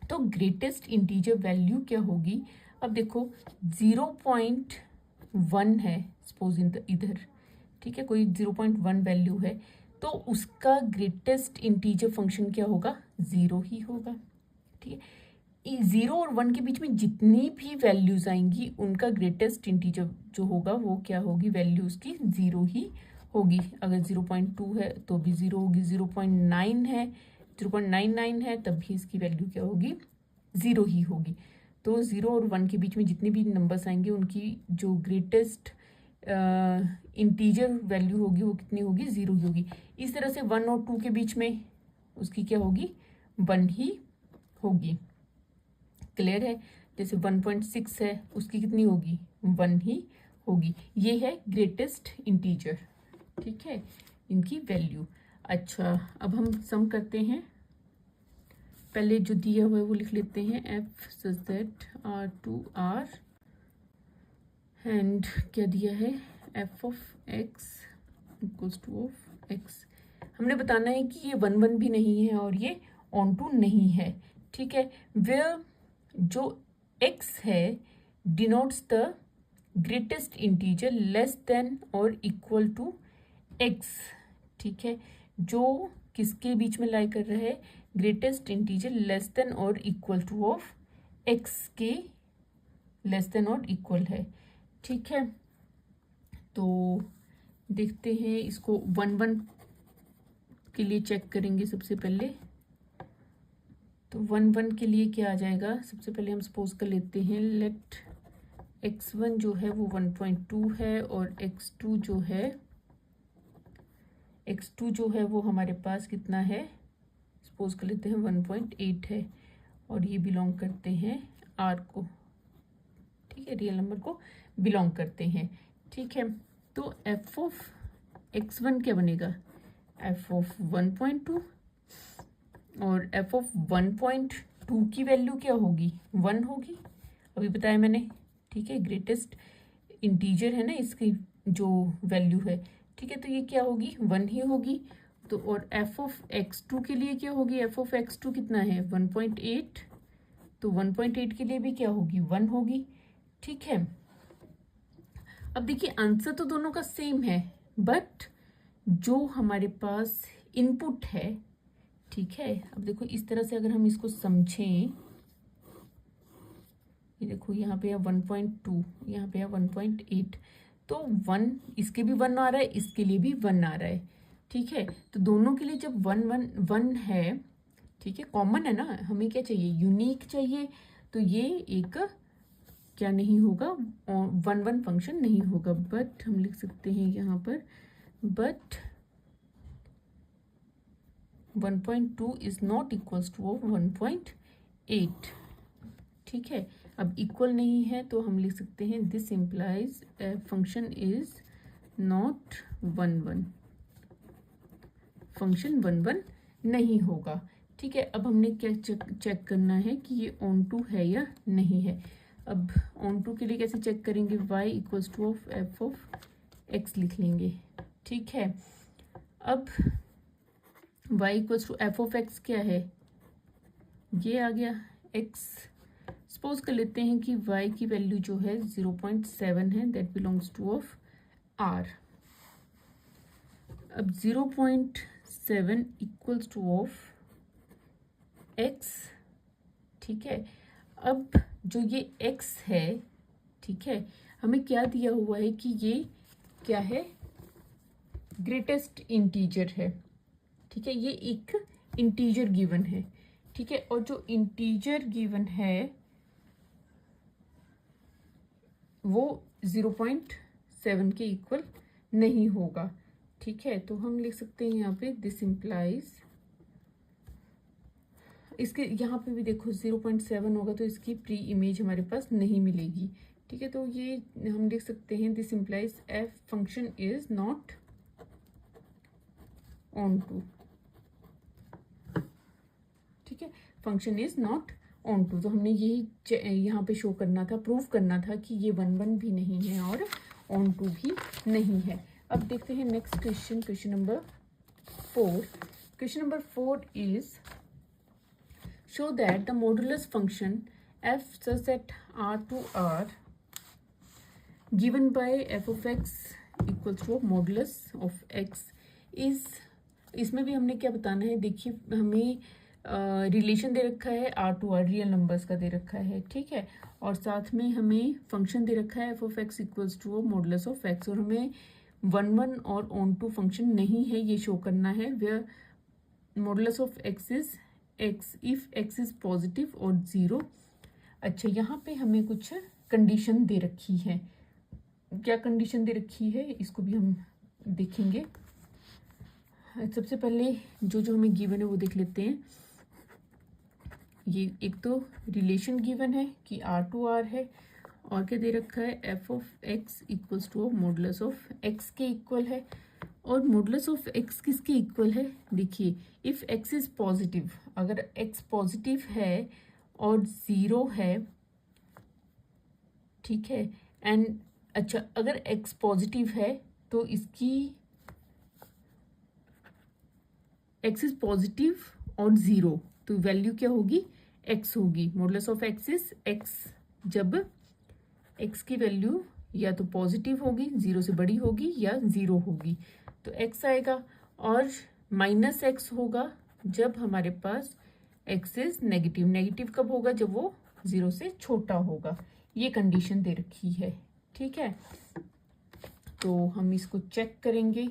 तो ग्रेटेस्ट इंटीजर वैल्यू क्या होगी, अब देखो 0.1 है सपोज इधर, ठीक है, कोई 0.1 वैल्यू है, तो उसका ग्रेटेस्ट इंटीजर फंक्शन क्या होगा, 0 ही होगा, ठीक है। 0 और 1 के बीच में जितनी भी वैल्यूज आएंगी उनका ग्रेटेस्ट इंटीजर जो होगा वो क्या होगी, वैल्यूज की 0 ही होगी। अगर 0.2 है तो भी 0 होगी, 0.9 है, 0.99 है, तब भी इसकी वैल्यू क्या होगी, 0 ही होगी। तो 0 और 1 के बीच में जितने भी नंबर्स आएंगे उनकी जो ग्रेटेस्ट इंटीजर वैल्यू होगी वो कितनी होगी, 0 ही होगी। इस तरह से 1 और 2 के बीच में उसकी क्या होगी, 1 ही होगी। क्लियर है, जैसे 1.6 है उसकी कितनी होगी, 1 ही होगी। ये है ग्रेटेस्ट इंटीजर, ठीक है, इनकी वैल्यू। अच्छा अब हम सम करते हैं, पहले जो दिया हुआ है वो लिख लेते हैं, f such that r to r and क्या दिया है, f of x equals to of x। हमने बताना है कि ये 1 1 भी नहीं है और ये ऑन टू नहीं है, ठीक है। वेयर जो x है denotes the greatest integer less than और इक्वल टू x, ठीक है। जो किसके बीच में लाई कर रहा है, ग्रेटेस्ट इंटीजर लेस देन और इक्वल टू ऑफ x के लेस देन और इक्वल है, ठीक है। तो देखते हैं इसको 1 1 के लिए चेक करेंगे सबसे पहले। तो 1 1 के लिए क्या आ जाएगा, सबसे पहले हम सपोज कर लेते हैं लेट x1 जो है वो 1.2 है और x2 जो है वो हमारे पास कितना है, सपोज कर लेते हैं 1.8 है और ये बिलोंग करते हैं r को, ठीक है, रियल नंबर को बिलोंग करते हैं, ठीक है। तो f ऑफ x1 क्या बनेगा, f ऑफ 1.2 और f ऑफ 1.2 की वैल्यू क्या होगी, 1 होगी, अभी बताया मैंने, ठीक है। ग्रेटेस्ट इंटीजर है ना इसकी जो वैल्यू है, ठीक है, तो ये क्या होगी, 1 ही होगी। तो और f ऑफ x2 के लिए क्या होगी, f ऑफ x2 कितना है 1.8, तो 1.8 के लिए भी क्या होगी, 1 होगी, ठीक है। अब देखिए आंसर तो दोनों का सेम है, बट जो हमारे पास इनपुट है, ठीक है। अब देखो इस तरह से अगर हम इसको समझें, ये देखो यहाँ पे है 1.2, यहाँ पे है 1.8, तो 1 इसके भी 1 आ रहा है, इसके लिए भी 1 आ रहा है, ठीक है। तो दोनों के लिए जब 1 1 1 है, ठीक है, कॉमन है ना, हमें क्या चाहिए, यूनिक चाहिए, तो ये एक क्या नहीं होगा, 1 1 फंक्शन नहीं होगा। बट हम लिख सकते हैं यहाँ पर, but 1.2 is not equals to 1.8, ठीक है। अब इक्वल नहीं है तो हम लिख सकते हैं this implies function is not 1 1, function 1 1 नहीं होगा। ठीक है, अब हमने क्या चेक करना है कि ये ऑन टू है या नहीं है। अब ऑन टू के लिए कैसे चेक करेंगे, y equals to of f of x लिख लेंगे। ठीक है, अब y equals to F of x क्या है, ये आ गया x। सपोज कर लेते हैं कि y की वैल्यू जो है 0.7 है, that belongs to of r। अब 0.7 इक्वल्स टू ऑफ x। ठीक है, अब जो ये x है, ठीक है, हमें क्या दिया हुआ है कि ये क्या है, ग्रेटेस्ट इंटीजर है। ठीक है, ये एक इंटीजर गिवन है। ठीक है, और जो इंटीजर गिवन है वो 0.7 के इक्वल नहीं होगा। ठीक है, तो हम लिख सकते हैं यहाँ पे दिस इम्प्लाइज, इसके यहाँ पे भी देखो 0.7 होगा तो इसकी प्री इमेज हमारे पास नहीं मिलेगी। ठीक है, तो ये हम लिख सकते हैं this implies f function is not onto. ठीक है, function is not onto, तो हमने यही यहाँ पे शो करना था, प्रूव करना था कि ये 1 1 भी नहीं है और ऑन टू भी नहीं है। अब देखते हैं next question, question number 4। Question number 4 is show that the modulus function f such that r to r given by f of x equals to modulus of x is, इसमें भी हमने क्या बताना है, देखिए हमें रिलेशन दे रखा है r to r, real numbers का दे रखा है। ठीक है, और साथ में हमें फंक्शन दे रखा है f of x equals to modulus of x, और हमें 1 1 और ऑन टू फंक्शन नहीं है ये शो करना है, where modulus of x is x if x is positive और 0। अच्छा, यहाँ पे हमें कुछ कंडीशन दे रखी है, क्या कंडीशन दे रखी है इसको भी हम देखेंगे। सबसे पहले जो हमें गिवन है वो देख लेते हैं। ये एक तो रिलेशन गिवन है कि r to r है, और क्या दे रखा है, f of x equals to modulus of x के इक्वल है। और मॉडुलस ऑफ x किसके इक्वल है, देखिए इफ x इज पॉजिटिव, अगर x पॉजिटिव है और 0 है, ठीक है, एंड अच्छा अगर x पॉजिटिव है तो इसकी x इज पॉजिटिव और 0 तो वैल्यू क्या होगी, x होगी। Modulus of x is x, जब x की वैल्यू या तो पॉजिटिव होगी, 0 से बड़ी होगी, या 0 होगी तो x आएगा, और माइनस x होगा जब हमारे पास x इज नेगेटिव। नेगेटिव कब होगा, जब वो 0 से छोटा होगा। ये कंडीशन दे रखी है। ठीक है, तो हम इसको चेक करेंगे,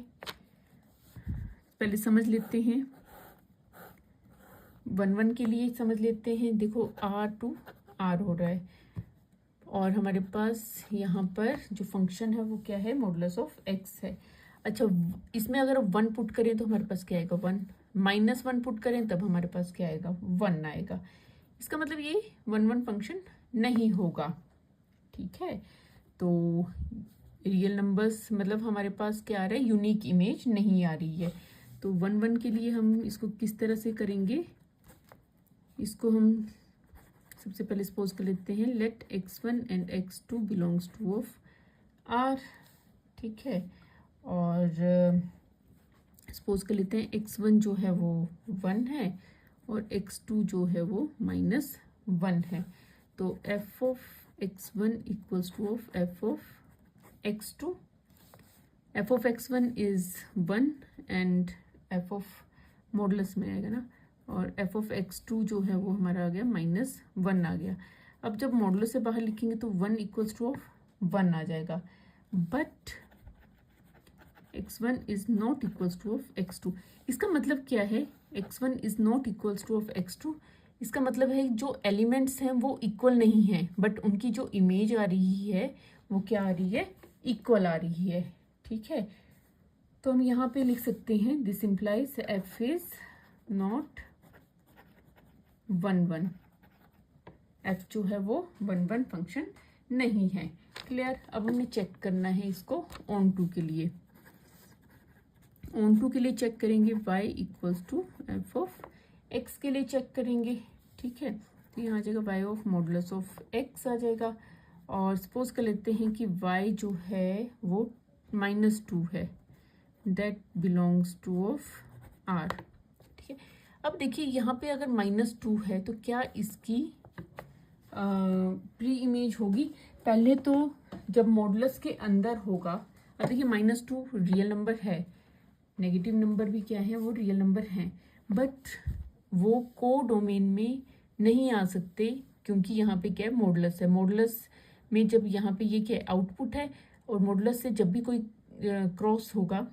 पहले समझ लेते हैं 1 1 के लिए समझ लेते हैं। देखो r to r हो रहा है, और हमारे पास यहाँ पर जो फंक्शन है वो क्या है, मॉडुलस ऑफ x है। अच्छा, इसमें अगर 1 पुट करें तो हमारे पास क्या आएगा, 1, -1 पुट करें तब हमारे पास क्या आएगा, 1 आएगा। इसका मतलब ये 1 1 फंक्शन नहीं होगा। ठीक है, तो रियल नंबर्स मतलब हमारे पास क्या आ रहा है, यूनिक इमेज नहीं आ रही है। तो 1 1 के लिए हम इसको किस तरह से करेंगे, इसको हम सबसे पहले सपोज कर लेते हैं, let x1 and x2 belongs to of r। ठीक है, और सपोज कर लेते हैं x1 जो है वो 1 है और x2 जो है वो -1 है। तो f of x1 equals to of f of x2। f of x1 is 1 and f of modulus में आएगा ना, और f ऑफ x2 जो है वो हमारा आ गया -1 आ गया। अब जब मॉडुलस से बाहर लिखेंगे तो 1 इक्वल्स टू ऑफ 1 आ जाएगा, but x1 is not equals to of x2। इसका मतलब क्या है, x1 is not equals to of x2, इसका मतलब है जो एलिमेंट्स हैं वो इक्वल नहीं हैं, बट उनकी जो इमेज आ रही है वो क्या आ रही है, इक्वल आ रही है। ठीक है, तो हम यहाँ पे लिख सकते हैं this implies f is not 1 1। F जो है वो 1 1 फंक्शन नहीं है। क्लियर। अब हमें चेक करना है इसको ऑन टू के लिए। ऑन टू के लिए चेक करेंगे y equals to F of x के लिए चेक करेंगे। ठीक है, तो यहाँ आ जाएगा y of modulus of x आ जाएगा। और सपोज कर लेते हैं कि y जो है वो -2 है, that belongs to of r। ठीक है, अब देखिए यहाँ पे अगर -2 है तो क्या इसकी प्री इमेज होगी? पहले तो जब मॉडुलस के अंदर होगा, अब देखिए -2 रियल नंबर है, नेगेटिव नंबर भी क्या है, वो रियल नंबर हैं, बट वो को डोमेन में नहीं आ सकते क्योंकि यहाँ पे क्या है, मॉडुलस है। मॉडुलस में जब यहाँ पे ये क्या आउटपुट है, और मॉडुलस से जब भी कोई क्रॉस होगा,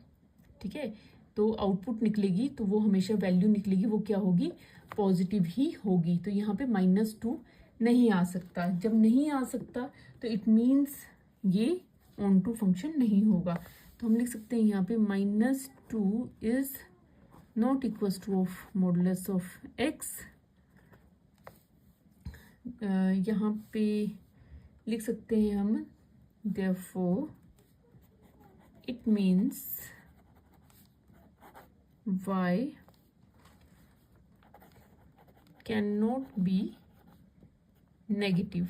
ठीक है, तो आउटपुट निकलेगी तो वो हमेशा वैल्यू निकलेगी, वो क्या होगी, पॉजिटिव ही होगी। तो यहाँ पे -2 नहीं आ सकता। जब नहीं आ सकता तो इट मीन्स ये ऑन टू फंक्शन नहीं होगा। तो हम लिख सकते हैं यहाँ पे -2 is not equals to of modulus of x. यहाँ पे लिख सकते हैं हम therefore it means y cannot be negative,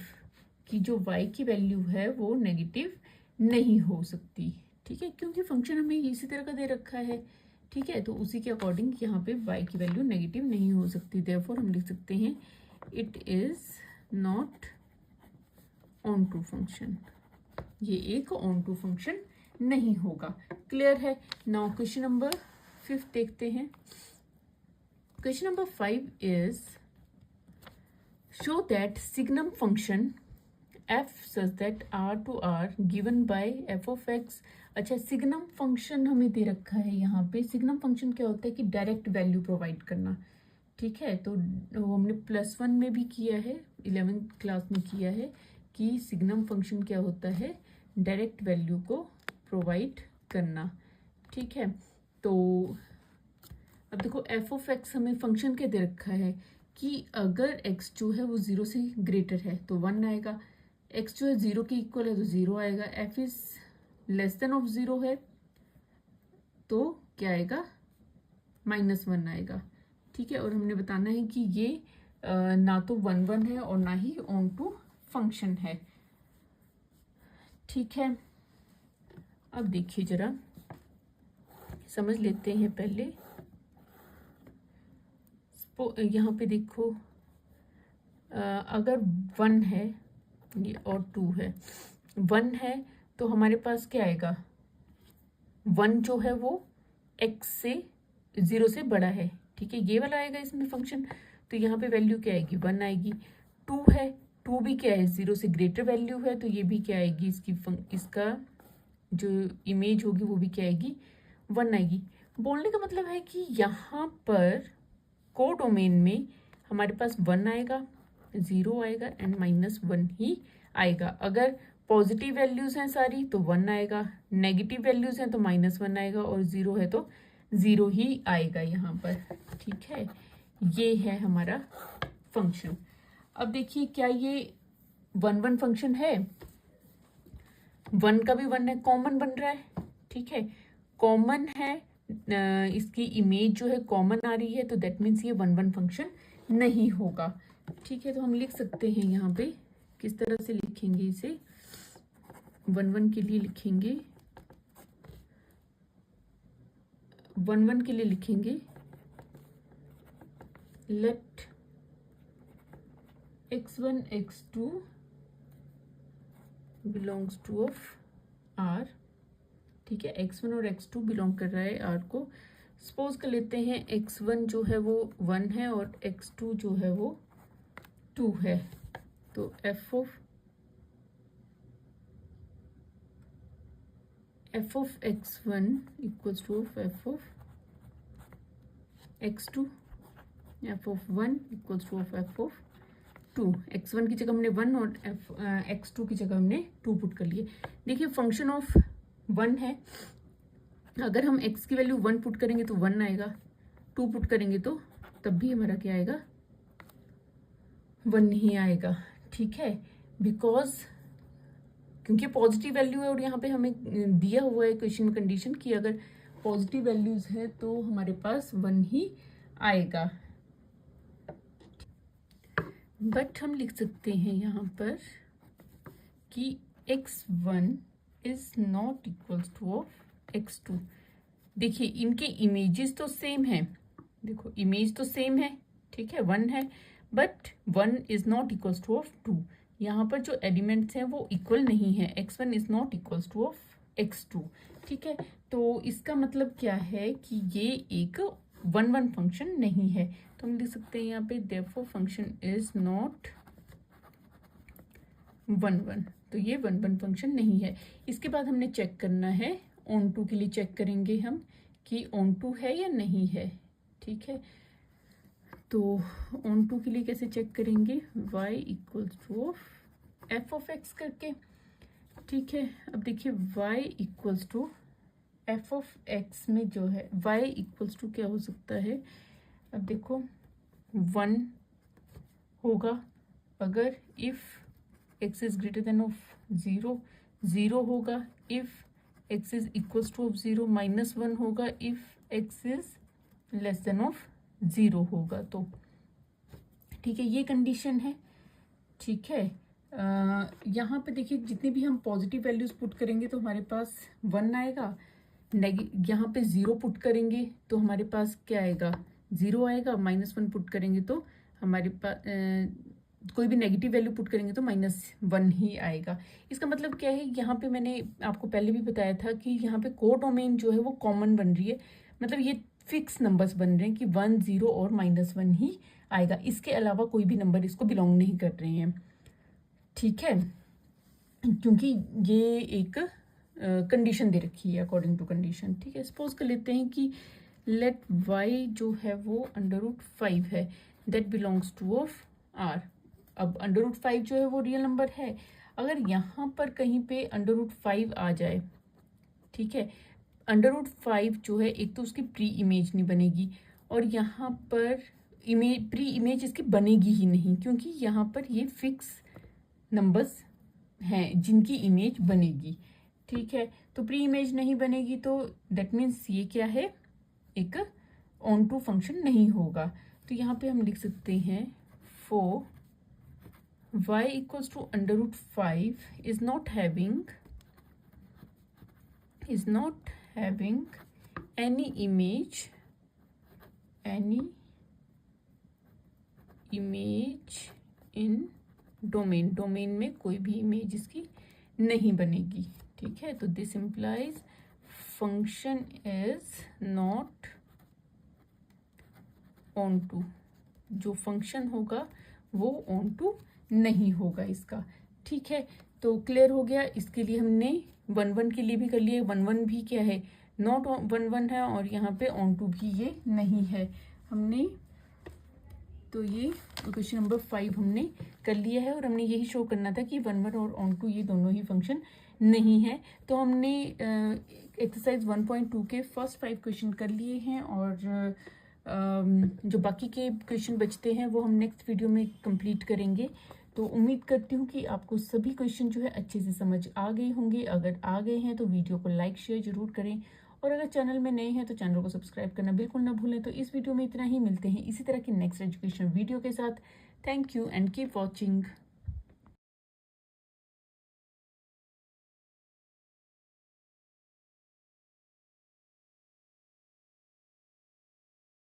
कि जो y की वैल्यू है वो नेगेटिव नहीं हो सकती। ठीक है, क्योंकि फंक्शन हमें इसी तरह का दे रखा है। ठीक है, तो उसी के अकॉर्डिंग यहाँ पे y की वैल्यू नेगेटिव नहीं हो सकती। therefore हम लिख सकते हैं it is not onto function, ये एक ऑन टू फंक्शन नहीं होगा। क्लियर है। नाउ क्वेश्चन नंबर 5 देखते हैं। Question number 5 is show that signum function f such that r to r given by f of x। अच्छा, signum function हमें दे रखा है यहाँ पे। सिग्नम फंक्शन क्या होता है कि डायरेक्ट वैल्यू प्रोवाइड करना। ठीक है, तो वो हमने +1 में भी किया है, 11th क्लास में किया है कि सिग्नम फंक्शन क्या होता है, डायरेक्ट वैल्यू को प्रोवाइड करना। ठीक है, तो अब देखो f ऑफ x हमें फंक्शन क्या दे रखा है कि अगर x जो है वो 0 से ग्रेटर है तो 1 आएगा, x जो है 0 के इक्वल है तो 0 आएगा, f is less than of 0 है तो क्या आएगा, -1 आएगा। ठीक है, और हमने बताना है कि ये ना तो 1 1 है और ना ही ऑन टू फंक्शन है। ठीक है, अब देखिए जरा समझ लेते हैं पहले। यहाँ पे देखो अगर 1 है ये और 2 है, 1 है तो हमारे पास क्या आएगा, 1 जो है वो x से 0 से बड़ा है। ठीक है, ये वाला आएगा इसमें फंक्शन, तो यहाँ पे वैल्यू क्या आएगी, 1 आएगी। 2 है, 2 भी क्या है, 0 से ग्रेटर वैल्यू है, तो ये भी क्या आएगी, इसका जो इमेज होगी वो भी क्या आएगी, 1 आएगी। बोलने का मतलब है कि यहाँ पर को डोमेन में हमारे पास 1 आएगा, 0 आएगा एंड -1 ही आएगा। अगर पॉजिटिव वैल्यूज हैं सारी तो 1 आएगा, नेगेटिव वैल्यूज हैं तो -1 आएगा, और 0 है तो 0 ही आएगा यहाँ पर। ठीक है, ये है हमारा फंक्शन। अब देखिए क्या ये 1 1 फंक्शन है, 1 का भी 1 है, कॉमन बन रहा है। ठीक है, कॉमन है, इसकी इमेज जो है कॉमन आ रही है, तो दैट मीन्स ये 1 1 फंक्शन नहीं होगा। ठीक है, तो हम लिख सकते हैं यहाँ पे किस तरह से लिखेंगे इसे, 1 1 के लिए लिखेंगे, 1 1 के लिए लिखेंगे let x1 x2 belongs to of r। ठीक है, x1 और x2 बिलोंग कर रहा है r को। सपोज कर लेते हैं x1 जो है वो 1 है और x2 जो है वो 2 है, तो f of x1 equals to f of x2, f of 1 equals to f of 2। x1 की जगह हमने 1 और x2 की जगह हमने 2 पुट कर लिए। देखिए फंक्शन ऑफ 1 है, अगर हम x की वैल्यू 1 पुट करेंगे तो 1 आएगा, 2 पुट करेंगे तो तब भी हमारा क्या आएगा, 1 ही आएगा। ठीक है, बिकॉज क्योंकि पॉजिटिव वैल्यू है और यहाँ पे हमें दिया हुआ है क्वेश्चन में कंडीशन कि अगर पॉजिटिव वैल्यूज है तो हमारे पास 1 ही आएगा। बट हम लिख सकते हैं यहाँ पर कि x1 is not equals to of x2। देखिए इनके इमेजेस तो सेम है, देखो इमेज तो सेम है, ठीक है 1 है, but 1 is not equals to of 2। यहाँ पर जो एलिमेंट्स हैं वो इक्वल नहीं है, x1 is not equals to of x2, ठीक है। तो इसका मतलब क्या है कि ये एक 1-1 फंक्शन नहीं है। तो हम लिख सकते हैं यहाँ पे देयरफॉर फंक्शन इज नॉट 1-1, तो ये 1-1 फंक्शन नहीं है। इसके बाद हमने चेक करना है ऑन टू के लिए, चेक करेंगे हम कि ऑन टू है या नहीं है, ठीक है। तो ऑन टू के लिए कैसे चेक करेंगे, y equals to of f of x करके, ठीक है। अब देखिए y equals to F of x में जो है y इक्वल्स टू क्या हो सकता है, अब देखो 1 होगा अगर if x is greater than of 0, 0 होगा if x is equals to of 0, -1 होगा if x is less than of 0 होगा। तो ठीक है, ये कंडीशन है, ठीक है। यहाँ पे देखिए जितने भी हम पॉजिटिव वैल्यूज पुट करेंगे तो हमारे पास 1 आएगा, यहाँ पे 0 पुट करेंगे तो हमारे पास क्या आएगा, 0 आएगा, -1 पुट करेंगे तो हमारे पास कोई भी नेगेटिव वैल्यू पुट करेंगे तो -1 ही आएगा। इसका मतलब क्या है, यहाँ पे मैंने आपको पहले भी बताया था कि यहाँ पे कोडोमेन जो है वो कॉमन बन रही है, मतलब ये फिक्स नंबर्स बन रहे हैं कि 1, 0 और -1 ही आएगा, इसके अलावा कोई भी नंबर इसको बिलोंग नहीं कर रहे हैं, ठीक है। क्योंकि ये एक कंडीशन दे रखी है अकॉर्डिंग टू कंडीशन, ठीक है। सपोज कर लेते हैं कि लेट y जो है वो √5 है, that belongs to of r। अब √5 जो है वो रियल नंबर है, अगर यहाँ पर कहीं पे √5 आ जाए, ठीक है, √5 जो है एक तो उसकी प्री इमेज नहीं बनेगी और यहाँ पर प्री इमेज इसकी बनेगी ही नहीं, क्योंकि यहाँ पर ये फिक्स नंबर्स हैं जिनकी इमेज बनेगी, ठीक है। तो प्री इमेज नहीं बनेगी तो दैट मीन्स ये क्या है, एक ऑन टू फंक्शन नहीं होगा। तो यहाँ पे हम लिख सकते हैं for y equals to √5 is not having any image in domain में कोई भी इमेज इसकी नहीं बनेगी, ठीक है। तो this implies function is not onto, जो फंक्शन होगा वो ऑन टू नहीं होगा इसका, ठीक है। तो क्लियर हो गया, इसके लिए हमने 1-1 के लिए भी कर लिया, 1-1 भी क्या है, नॉट 1-1 है और यहाँ पे ऑन टू भी ये नहीं है हमने। तो ये क्वेश्चन नंबर 5 हमने कर लिया है और हमने यही शो करना था कि 1-1 और ऑन टू ये दोनों ही फंक्शन नहीं है। तो हमने एक्सरसाइज 1.2 के फर्स्ट 5 क्वेश्चन कर लिए हैं और जो बाकी के क्वेश्चन बचते हैं वो हम नेक्स्ट वीडियो में कंप्लीट करेंगे। तो उम्मीद करती हूँ कि आपको सभी क्वेश्चन जो है अच्छे से समझ आ गए होंगे। अगर आ गए हैं तो वीडियो को लाइक शेयर जरूर करें और अगर चैनल में नए हैं तो चैनल को सब्सक्राइब करना बिल्कुल ना भूलें। तो इस वीडियो में इतना ही, मिलते हैं इसी तरह की नेक्स्ट एजुकेशन वीडियो के साथ। Thank you and keep watching.